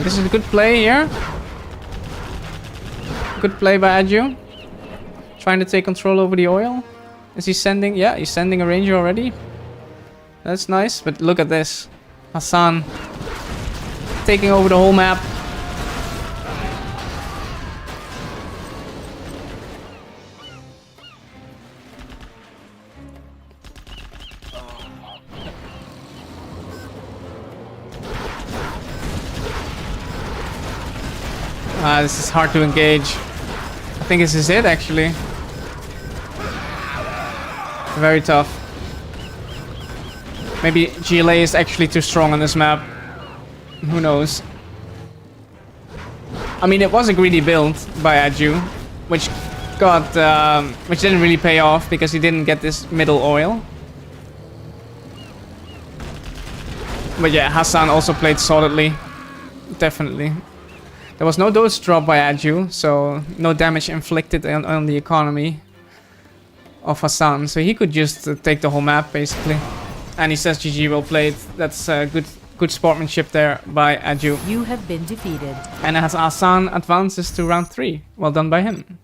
This is a good play here. Good play by Adu. Trying to take control over the oil. Is he sending? Yeah, he's sending a ranger already. That's nice, but look at this. Hassan taking over the whole map. This is hard to engage. I think this is it, actually. Very tough. Maybe GLA is actually too strong on this map. Who knows? I mean, it was a greedy build by Aju, which which didn't really pay off because he didn't get this middle oil. But yeah, Hassan also played solidly. Definitely. There was no dose drop by Aju, so no damage inflicted on the economy of Hassan. So he could just take the whole map, basically. And he says GG, well played. That's good sportsmanship there by Aju. You have been defeated. And as Hassan advances to round 3. Well done by him.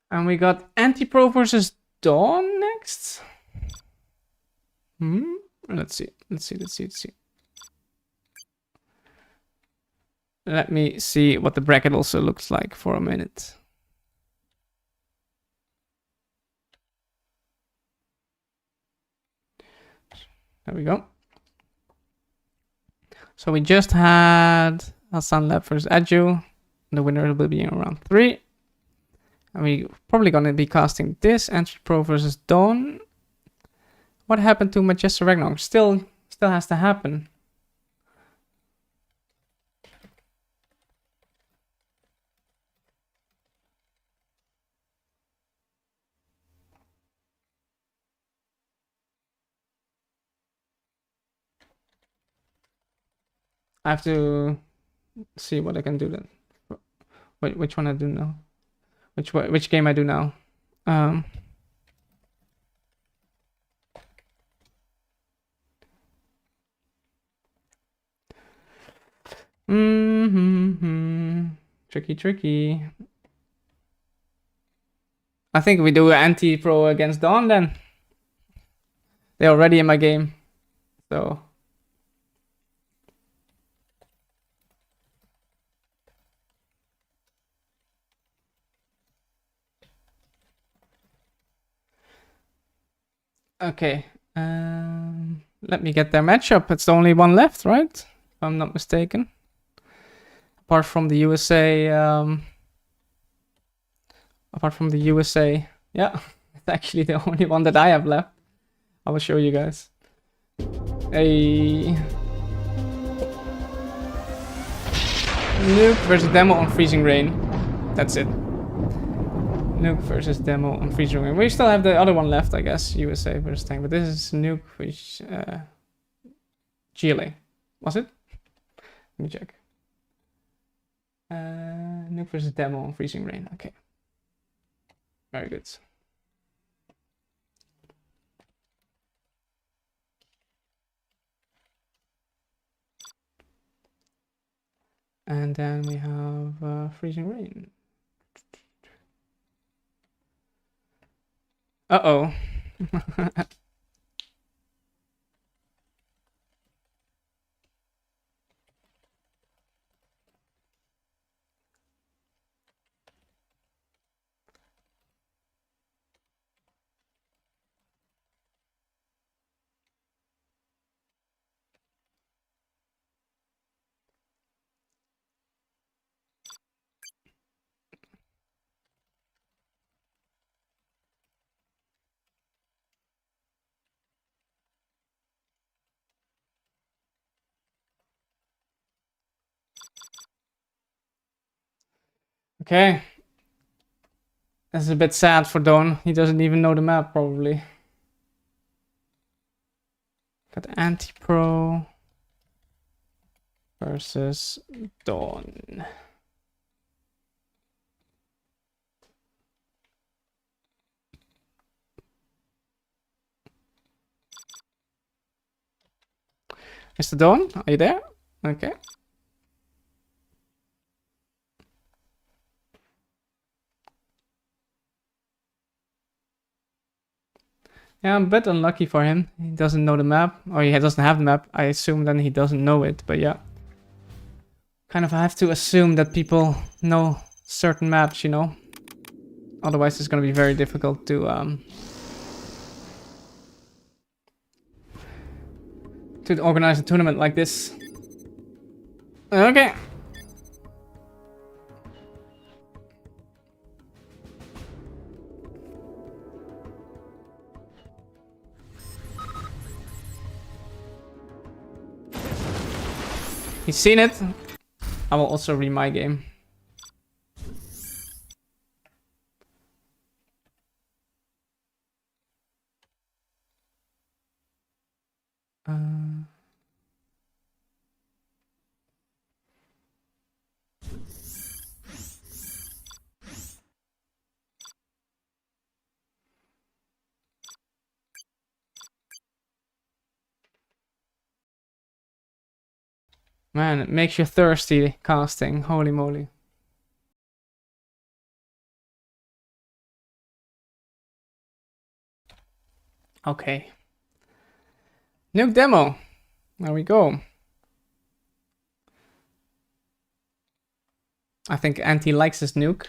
And we got Anti-Pro versus Dawn next. Let's see. Let me see what the bracket also looks like for a minute. There we go. So we just had Hassan Lab versus Aju. The winner will be in round 3. And we're probably going to be casting this Anti-Pro versus Dawn. What happened to Majesta Ragnarok? Still has to happen. I have to see what I can do then. Which one I do now? Which game I do now? Tricky. I think we do Anti-Pro against Dawn then. They're already in my game, so. Okay, let me get their matchup. It's the only one left, right? If I'm not mistaken. Apart from the USA, yeah, it's actually the only one that I have left. I will show you guys. A Nuke versus Demo on Freezing Rain. That's it. Nuke versus Demo on Freezing Rain. We still have the other one left, I guess. USA versus Tank. But this is Nuke, which... GLA. Was it? Let me check. Nuke versus Demo on Freezing Rain. Okay. Very good. And then we have Freezing Rain. Uh-oh. Okay. That's a bit sad for Dawn. He doesn't even know the map, probably. Got Anti-Pro versus Dawn. Mr. Dawn, are you there? Okay. Yeah, I'm a bit unlucky for him. He doesn't know the map, or he doesn't have the map. I assume then he doesn't know it, but yeah. Kind of have to assume that people know certain maps, you know. Otherwise it's gonna be very difficult to organize a tournament like this. Okay. He's seen it. I will also read my game. Man, it makes you thirsty casting. Holy moly. Okay. Nuke demo. There we go. I think Anti likes his nuke.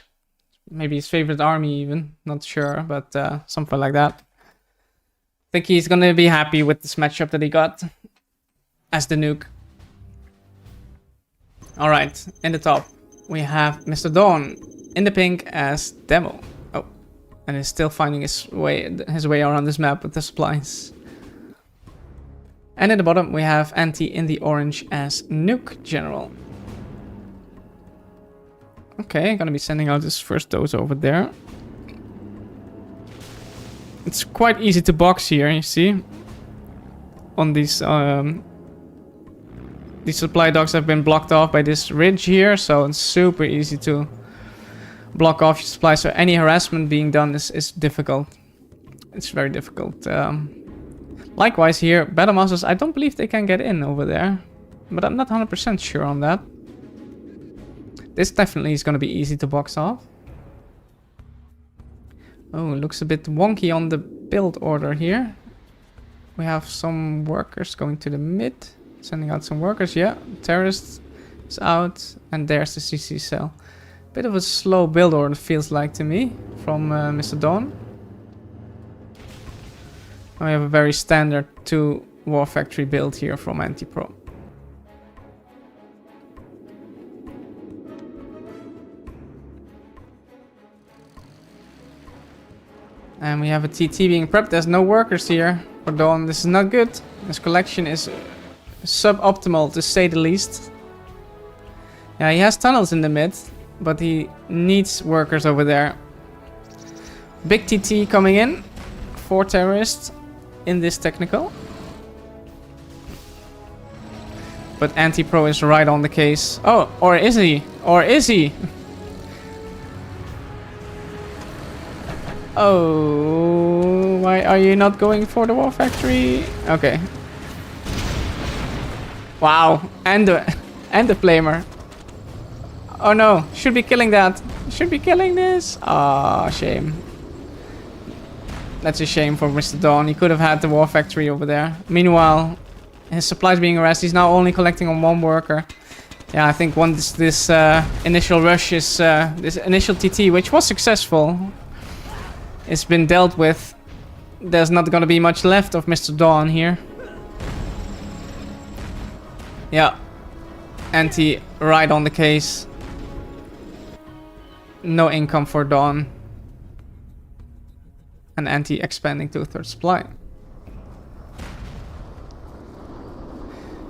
Maybe his favorite army even. Not sure, but something like that. I think he's gonna be happy with this matchup that he got as the nuke. Alright, in the top we have Mr. Dawn in the pink as demo. Oh, and he's still finding his way around this map with the supplies. And in the bottom we have Anti in the orange as nuke general. Okay, gonna be sending out his first dose over there. It's quite easy to box here, you see. On these supply docks have been blocked off by this ridge here, so it's super easy to block off your supply. So any harassment being done is difficult. It's very difficult. Likewise here, Battle Masters, I don't believe they can get in over there, but I'm not 100% sure on that. This definitely is going to be easy to box off. Oh, it looks a bit wonky on the build order here. We have some workers going to the mid. Sending out some workers, yeah. Terrorist is out. And there's the CC cell. Bit of a slow build order, feels like to me, from Mr. Dawn. We have a very standard 2 War Factory build here from Anti-Pro. And we have a TT being prepped. There's no workers here for Dawn. This is not good. This collection is suboptimal to say the least. Yeah, he has tunnels in the mid, but he needs workers over there. Big TT coming in. 4 terrorists in this technical. But Anti-Pro is right on the case. Oh, or is he? Or is he? Oh, why are you not going for the War Factory? Okay. Wow, and the flamer. Oh no, should be killing that. Should be killing this. Ah, shame. That's a shame for Mr. Dawn. He could have had the War Factory over there. Meanwhile, his supplies being harassed. He's now only collecting on 1 worker. Yeah, I think once this initial rush is this initial TT, which was successful, it's been dealt with. There's not gonna be much left of Mr. Dawn here. Yeah. Anti right on the case. No income for Dawn. And Anti expanding to a 3rd supply.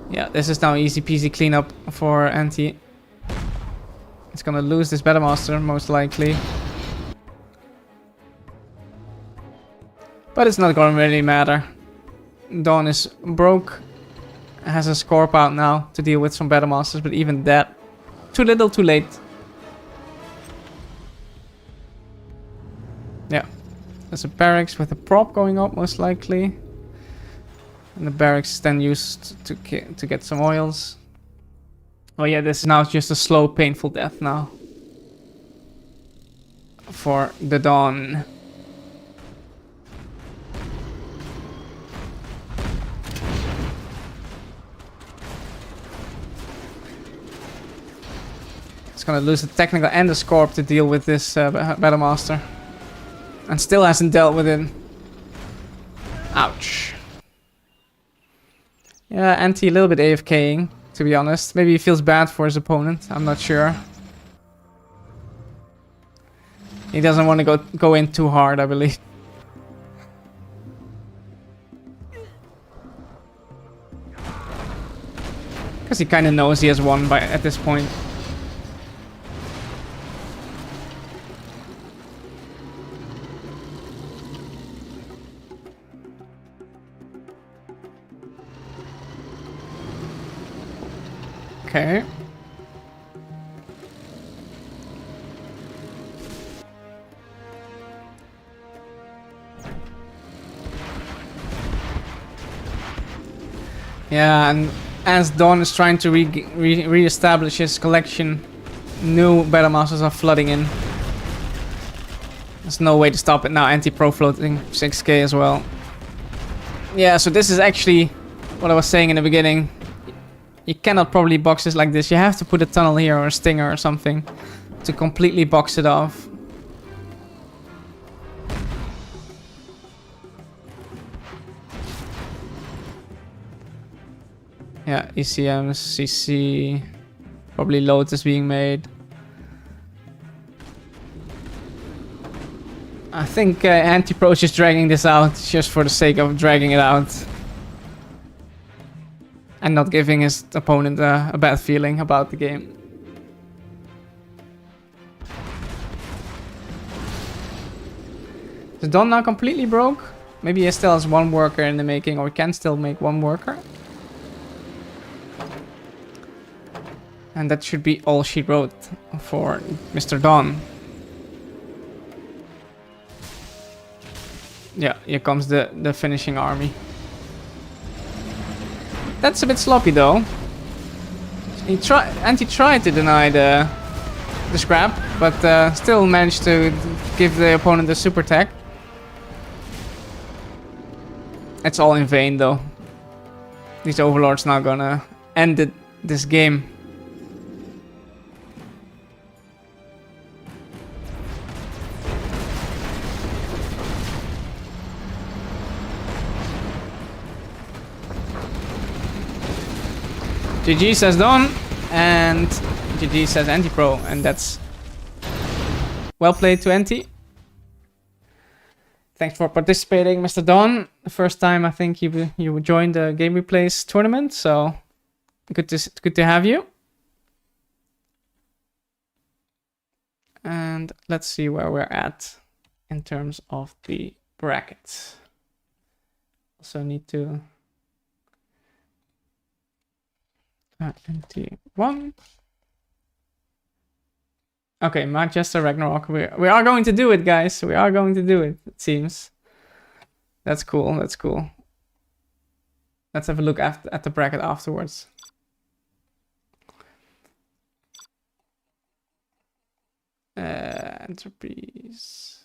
Yeah, this is now easy peasy cleanup for Anti. It's gonna lose this Battle Master most likely. But it's not gonna really matter. Dawn is broke. Has a Scorp out now to deal with some Battle Masters, but even that, too little, too late. Yeah. There's a barracks with a prop going up most likely. And the barracks is then used to get some oils. Oh yeah, this is now just a slow, painful death now. For the Dawn. gonna lose the technical and the scorp to deal with this Battlemaster. And still hasn't dealt with it. Ouch. Yeah, Anti a little bit AFKing, to be honest. Maybe he feels bad for his opponent, I'm not sure. He doesn't want to go in too hard, I believe. Because he kind of knows he has won at this point. Okay. Yeah, and as Dawn is trying to re-establish his collection, new Battlemasters are flooding in. There's no way to stop it now. Anti-Pro floating 6k as well. Yeah, so this is actually what I was saying in the beginning. You cannot probably box this like this. You have to put a tunnel here or a stinger or something to completely box it off. Yeah, ECMs, CC, probably Lotus being made. I think Anti-Pro is just dragging this out just for the sake of dragging it out. And not giving his opponent a bad feeling about the game. Is Don now completely broke? Maybe he still has one worker in the making, or can still make one worker. And that should be all she wrote for Mr. Don. Yeah, here comes the finishing army. That's a bit sloppy though. Anti tried to deny the scrap, but still managed to give the opponent the super tech. It's all in vain though. These overlords now gonna end this game. GG says Don, and GG says Anti-Pro, and that's well played to Anti. Thanks for participating, Mr. Don. The first time I think you joined the Game Replays tournament, so good to have you. And let's see where we're at in terms of the brackets. Also need to. 21. Okay, Manchester Ragnarok. We are going to do it, guys. We are going to do it, it seems. That's cool. That's cool. Let's have a look at the bracket afterwards. Entropys.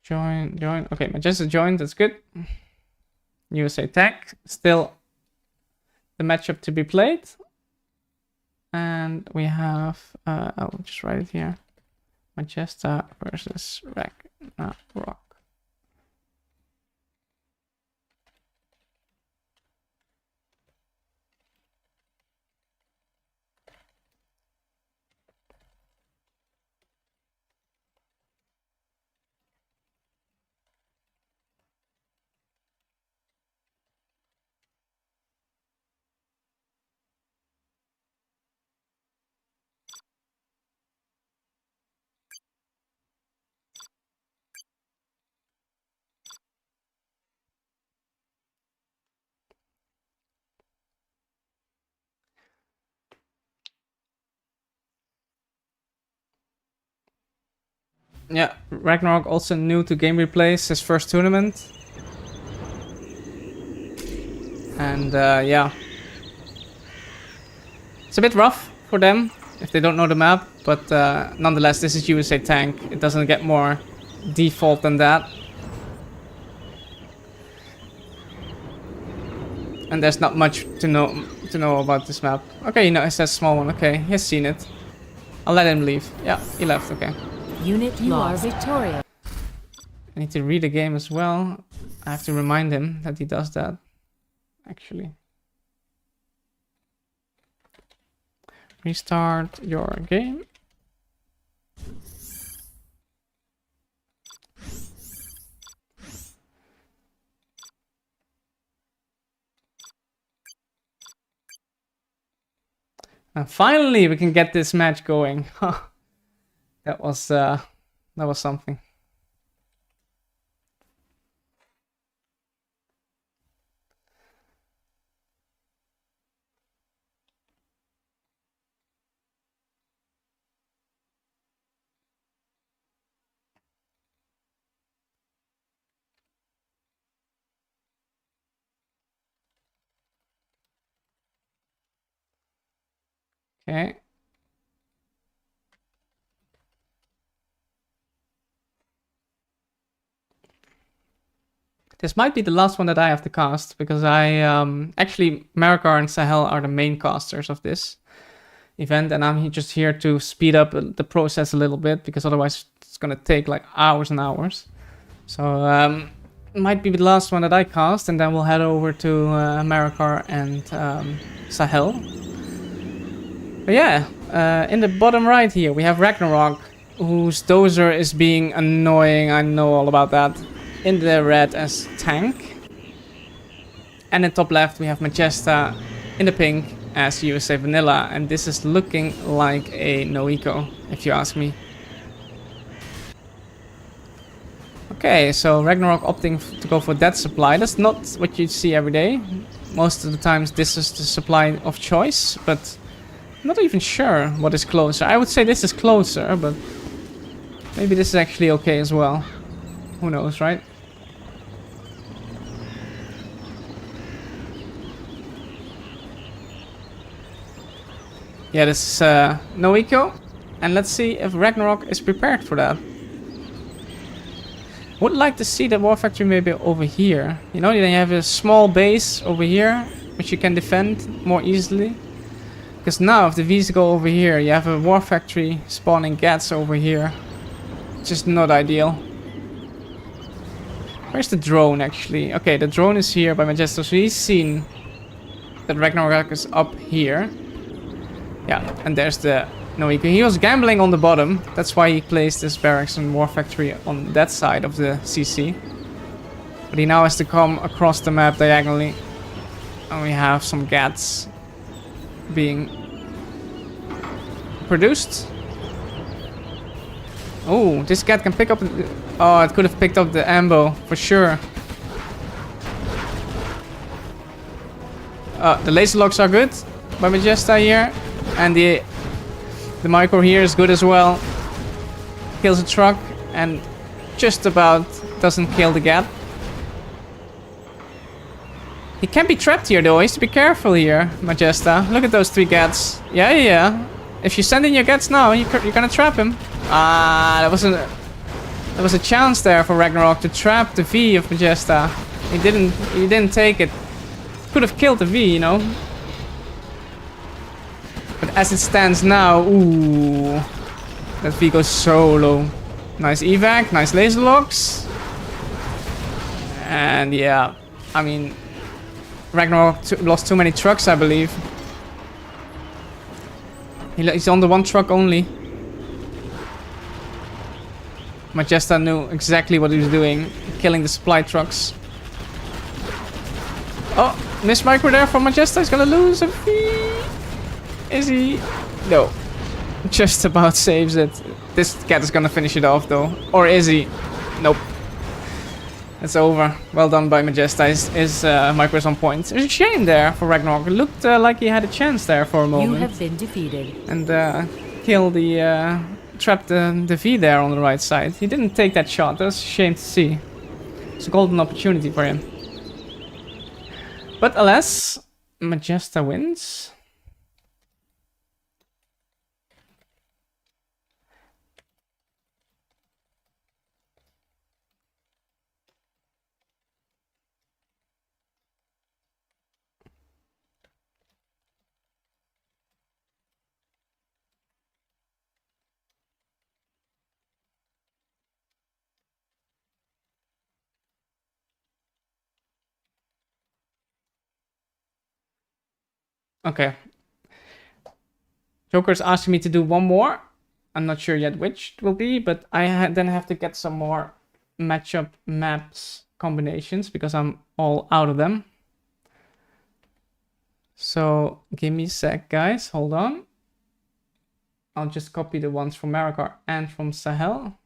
Join. Okay, Manchester joined. That's good. USA Tech. Still the matchup to be played. And we have, I'll just write it here. Manchester versus Ragnarok. Yeah, Ragnarok also new to Game Replays, his first tournament. And yeah. It's a bit rough for them if they don't know the map. But nonetheless, this is USA tank. It doesn't get more default than that. And there's not much to know about this map. Okay, no, it says small one. Okay, he has seen it. I'll let him leave. Yeah, he left. Okay. Unit you lost. Are victorious. I need to read the game as well. I have to remind him that he does that. Actually. Restart your game. And finally, we can get this match going. That was something. Okay. This might be the last one that I have to cast, because actually Marakar and Sahel are the main casters of this event, and I'm just here to speed up the process a little bit, because otherwise it's gonna take like hours and hours. So it might be the last one that I cast, and then we'll head over to Marakar and Sahel. But yeah, in the bottom right here we have Ragnarok, whose dozer is being annoying. I know all about that. In the red as tank. And in top left we have Majesta in the pink as USA Vanilla, and this is looking like a no eco, if you ask me. Okay, so Ragnarok opting to go for that supply. That's not what you see every day. Most of the times this is the supply of choice, but I'm not even sure what is closer. I would say this is closer, but maybe this is actually okay as well. Who knows, right? Yeah, this is no eco, and let's see if Ragnarok is prepared for that. Would like to see the war factory maybe over here. You know, then you have a small base over here, which you can defend more easily. Because now, if the V's go over here, you have a war factory spawning gats over here. Just not ideal. Where's the drone actually? Okay, the drone is here by Majesta, so he's seen that Ragnarok is up here. Yeah, and there's the no eco. He was gambling on the bottom. That's why he placed this barracks and war factory on that side of the CC. But he now has to come across the map diagonally. And we have some gats being produced. Oh, this gat can pick up... Oh, it could have picked up the ambo, for sure. The laser locks are good by Majesta here. And the micro here is good as well. Kills a truck and just about doesn't kill the gat. He can be trapped here though, he has to be careful here, Majesta. Look at those 3 gats. Yeah. If you send in your gats now, you're gonna trap him. Ah, there was a chance there for Ragnarok to trap the V of Majesta. He didn't take it. Could have killed the V, you know. But as it stands now, ooh, that V goes so low. Nice evac, nice laser locks. And yeah, I mean, Ragnarok lost too many trucks, I believe. He's on the 1 truck only. Majesta knew exactly what he was doing, killing the supply trucks. Oh, miss micro there for Majesta. He's gonna lose a V. Is he? No. Just about saves it. This cat is gonna finish it off though. Or is he? Nope. It's over. Well done by Majesta. His micro is on point. There's a shame there for Ragnarok. It looked like he had a chance there for a moment. You have been defeated. And kill the... trap the V there on the right side. He didn't take that shot. That's a shame to see. It's a golden opportunity for him. But alas, Majesta wins. Okay. Joker's asking me to do one more. I'm not sure yet which it will be, but I then have to get some more matchup maps combinations because I'm all out of them. So give me a sec, guys. Hold on. I'll just copy the ones from Marikar and from Sahel.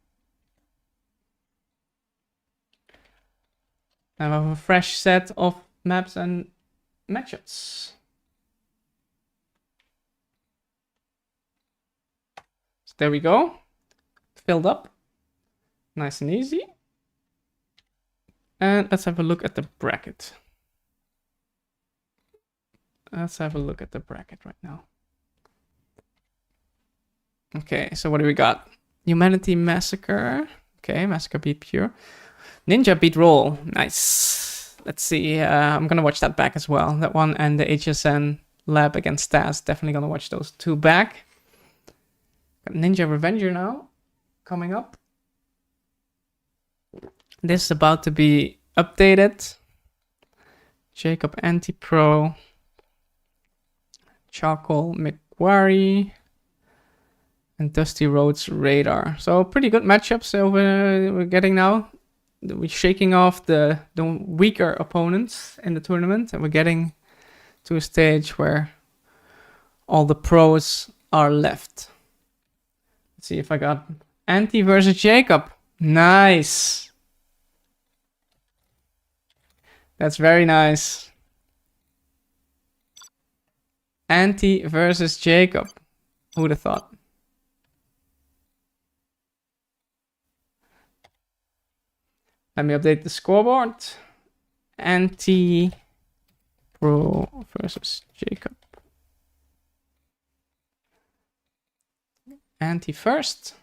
I have a fresh set of maps and matchups. So there we go. Filled up. Nice and easy. And let's have a look at the bracket. Let's have a look at the bracket right now. Okay, so what do we got? Humanity Massacre. Okay, Massacre beat Pure. Ninja beat Roll. Nice. Let's see. I'm gonna watch that back as well. That one and the HSN Lab against Taz. Definitely gonna watch those two back. Got Ninja Revenger now. Coming up. This is about to be updated. Jacob Anti-Pro. Charcoal McQuarrie. And Dusty Roads Radar. So pretty good matchups over we're getting now. We're shaking off the weaker opponents in the tournament. And we're getting to a stage where all the pros are left. Let's see if I got Anti versus Jacob. Nice. That's very nice. Anti versus Jacob. Who would have thought? Let me update the scoreboard. Anti Pro versus Jacob. Anti first.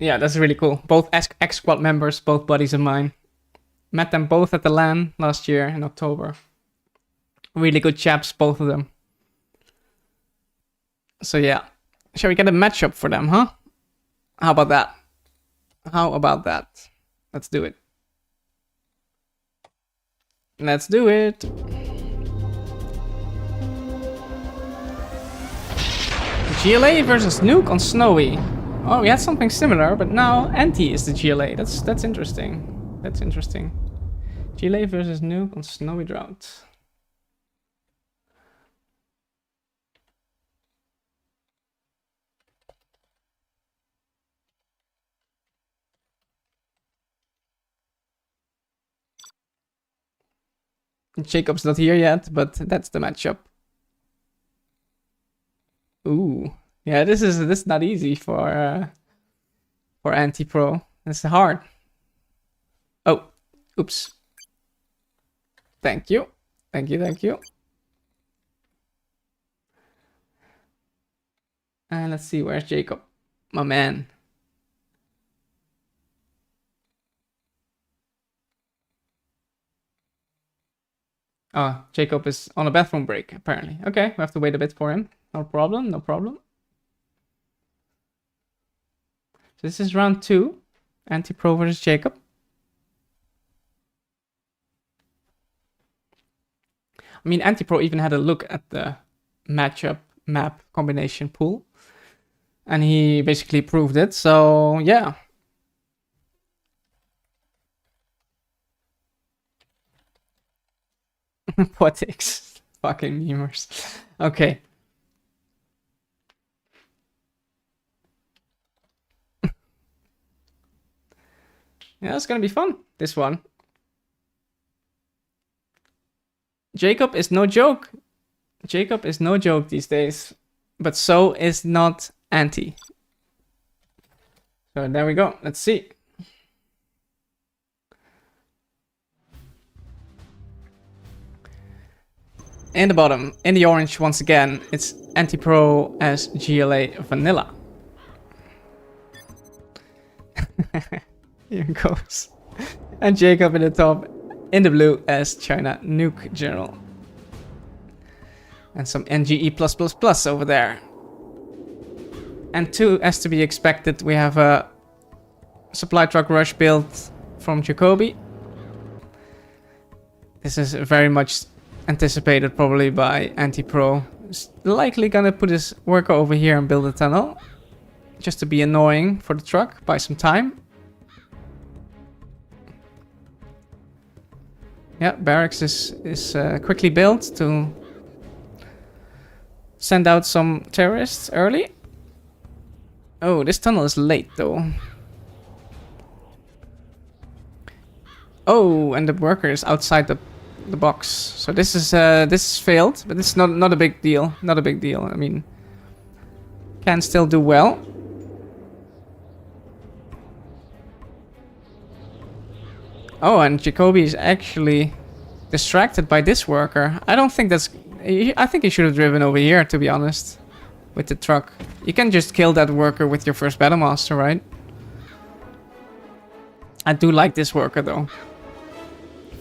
Yeah, that's really cool. Both X-Squad members, both buddies of mine. Met them both at the LAN last year in October. Really good chaps, both of them. So yeah. Shall we get a matchup for them, huh? How about that? How about that? Let's do it. Let's do it. GLA versus Nuke on Snowy. Oh, we had something similar, but now Anti is the GLA. That's interesting. That's interesting. GLA versus Nuke on Snowy Drought. Jacob's not here yet, but that's the matchup. Ooh. Yeah, this is not easy for Anti-Pro. It's hard. Oh, oops. Thank you. Thank you, thank you. And let's see, where's Jacob? My man. Oh, Jacob is on a bathroom break, apparently. Okay, we have to wait a bit for him. No problem, no problem. So this is round 2. Anti-Pro versus Jacob. I mean, Anti-Pro even had a look at the matchup map combination pool. And he basically proved it, so yeah. Poetics. Fucking memers. Okay. Yeah, it's gonna be fun, this one. Jacob is no joke. Jacob is no joke these days. But so is not Anti. So there we go. Let's see. In the bottom, in the orange once again, it's Anti-Pro as GLA Vanilla. Here it goes. And Jacob in the top in the blue as China Nuke General. And some NGE+++ over there. And 2, as to be expected, we have a supply truck rush build from Jacoby. This is very much anticipated probably by Anti-Pro. He's likely gonna put his worker over here and build a tunnel. Just to be annoying for the truck, buy some time. Yeah, barracks is quickly built to send out some terrorists early. Oh, this tunnel is late though. Oh, and the worker is outside the box. So this is failed, but it's not a big deal. Not a big deal. I mean, can still do well. Oh, and Jacoby is actually distracted by this worker. I don't think that's... I think he should have driven over here, to be honest. With the truck. You can just kill that worker with your first Battlemaster, right? I do like this worker, though.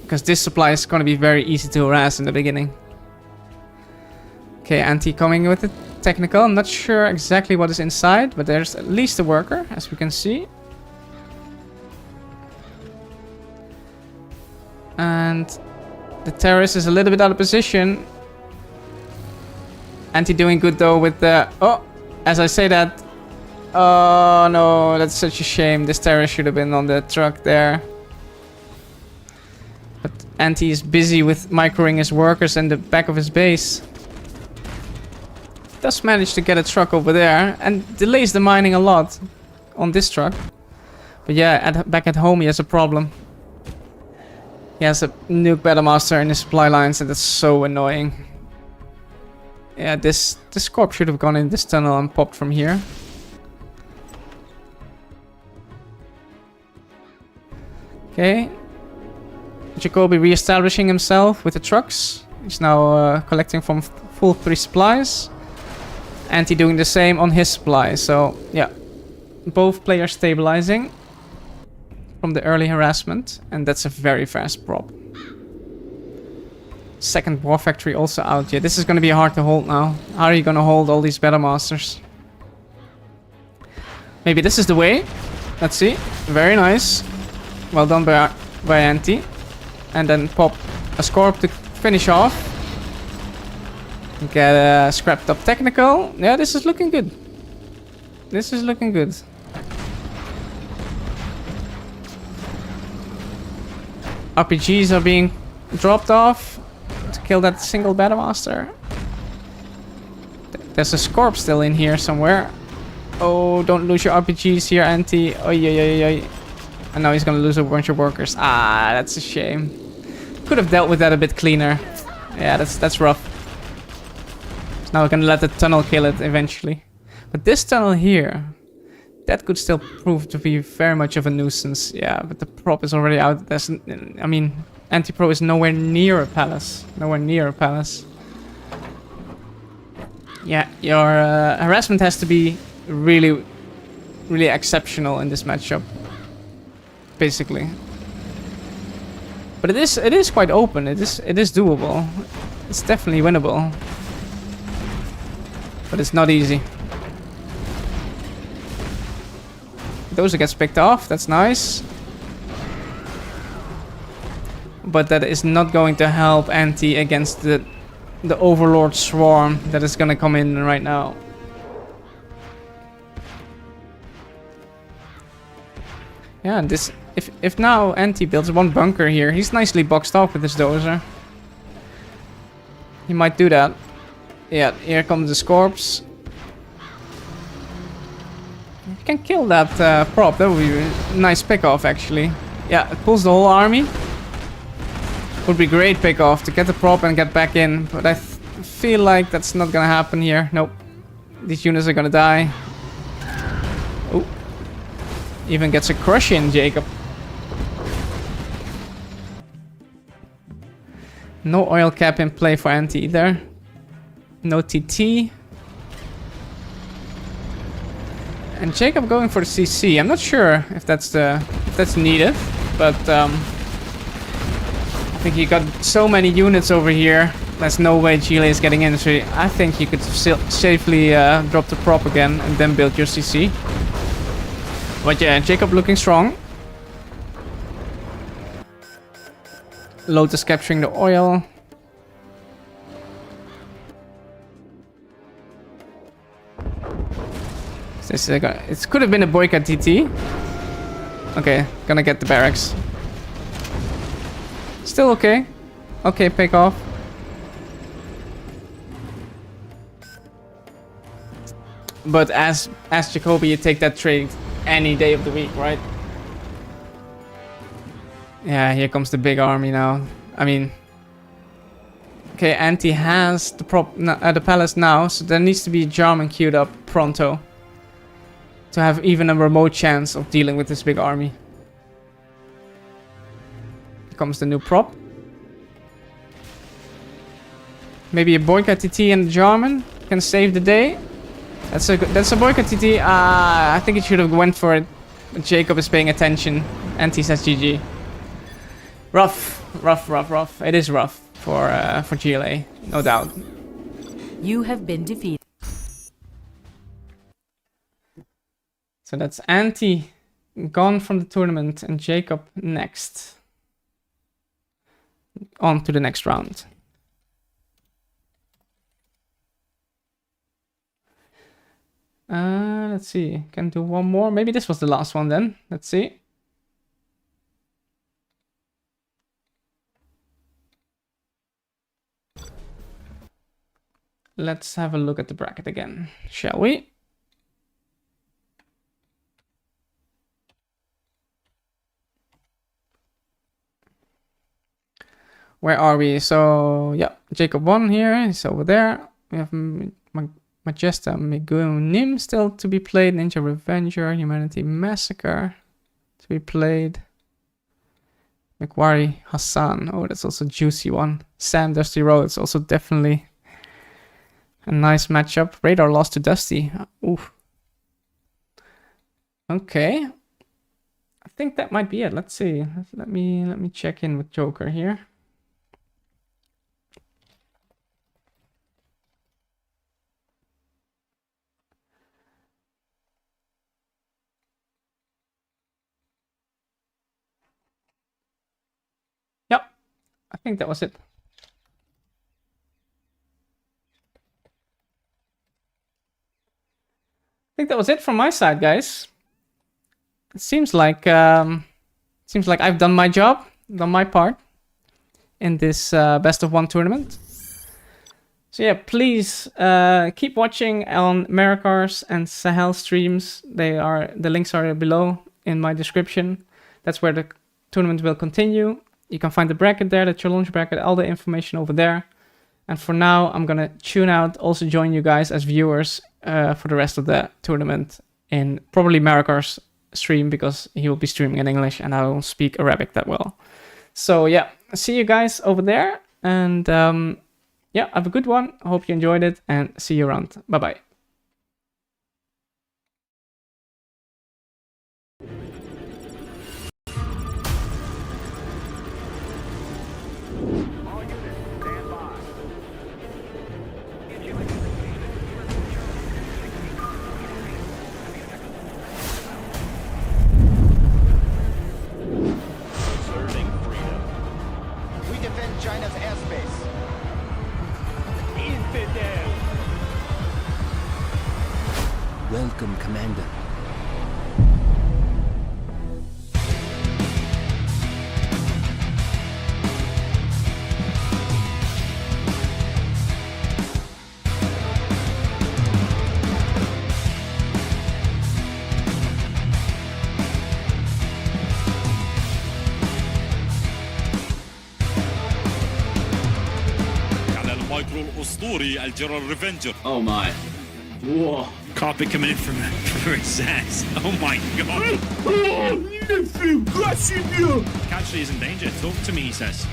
Because this supply is going to be very easy to harass in the beginning. Okay, Anti coming with the technical. I'm not sure exactly what is inside, but there's at least a worker, as we can see. And the terrorist is a little bit out of position. Anti doing good though with the... Oh, as I say that... Oh no, that's such a shame. This terrorist should have been on the truck there. But Anti is busy with microing his workers in the back of his base. Does manage to get a truck over there and delays the mining a lot on this truck. But yeah, back at home he has a problem. He has a nuke Battlemaster in his supply lines and that's so annoying. Yeah, this corp should have gone in this tunnel and popped from here. Okay. Jacoby re-establishing himself with the trucks. He's now collecting from full 3 supplies. Anti doing the same on his supply. So, yeah. Both players stabilizing from the early harassment. And that's a very fast prop. Second war factory also out. Yeah, this is going to be hard to hold now. How are you going to hold all these Battlemasters? Maybe this is the way. Let's see. Very nice. Well done by Anti. And then pop a Scorp to finish off. Get a scrapped up technical. Yeah, this is looking good. This is looking good. RPGs are being dropped off to kill that single Battlemaster. There's a Scorp still in here somewhere. Oh, don't lose your RPGs here, Anti. Oh, yeah. And now he's gonna lose a bunch of workers. Ah, that's a shame. Could have dealt with that a bit cleaner. Yeah, that's rough. So now we're gonna let the tunnel kill it eventually. But this tunnel here, that could still prove to be very much of a nuisance. Yeah, but the prop is already out. I mean, Anti-Pro is nowhere near a palace. Nowhere near a palace. Yeah, your harassment has to be really, really exceptional in this matchup. Basically. But it is quite open. It is doable. It's definitely winnable. But it's not easy. Dozer gets picked off. That's nice. But that is not going to help Anti against the Overlord swarm that is going to come in right now. Yeah, and this if now Anti builds one bunker here, he's nicely boxed off with his Dozer. He might do that. Yeah, here comes the Scorps. You can kill that prop. That would be a nice pick-off, actually. Yeah, it pulls the whole army. Would be great pick-off to get the prop and get back in. But I feel like that's not gonna happen here. Nope. These units are gonna die. Oh. Even gets a crush in, Jacob. No oil cap in play for Anti either. No TT. And Jacob going for the CC. I'm not sure if that's needed, but I think you got so many units over here. There's no way Chile is getting in. So I think you could safely drop the prop again and then build your CC. But yeah, Jacob looking strong. Lotus capturing the oil. It could have been a boycott TT. Okay, gonna get the barracks. Still okay. Okay, pick off. But as Jacoby, you take that trade any day of the week, right? Yeah, here comes the big army now. I mean, okay, Anti has the palace now, so there needs to be Jarman queued up pronto to have even a remote chance of dealing with this big army. Here comes the new prop. Maybe a boycott TT and Jarman can save the day. That's a boycott TT. I think it should have went for it. But Jacob is paying attention. Anti says GG. Rough. It is rough for GLA, no doubt. You have been defeated. So that's Anti gone from the tournament and Jacob next. On to the next round. Let's see. Can do one more. Maybe this was the last one then. Let's see. Let's have a look at the bracket again, shall we? Where are we? So, yeah, Jacob won here. He's over there. We have Majesta Megunim still to be played. Ninja Revenger, Humanity Massacre to be played. Macquarie Hassan. Oh, that's also a juicy one. Sam Dusty Roads, also definitely a nice matchup. Radar lost to Dusty. Oof. Okay. I think that might be it. Let's see. Let me check in with Joker here. Yep. I think that was it. I think that was it from my side, guys. It seems like I've done my job, done my part in this best of one tournament. So yeah, please keep watching on Marikar's and Sahel streams. The links are below in my description. That's where the tournament will continue. You can find the bracket there, the challenge bracket, all the information over there. And for now, I'm gonna tune out, also join you guys as viewers for the rest of the tournament in probably Marikar's stream, because he will be streaming in English and I don't speak Arabic that well. So yeah, see you guys over there, and yeah, have a good one. I hope you enjoyed it, and see you around. Bye bye. China's airspace. Infidel! Welcome, Commander. الأسطوري الجنرال ريفنجر. Oh my. Whoa. Carpet coming in from his ass. Oh my god. Actually is in danger. Talk to me, he says.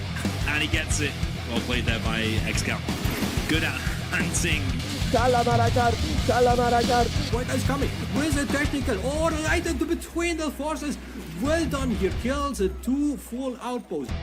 And he gets it. Well played there by Excal. Good at hunting. What is coming? Where's the technical? All right, between the forces. Well done here. Kills the two full outposts.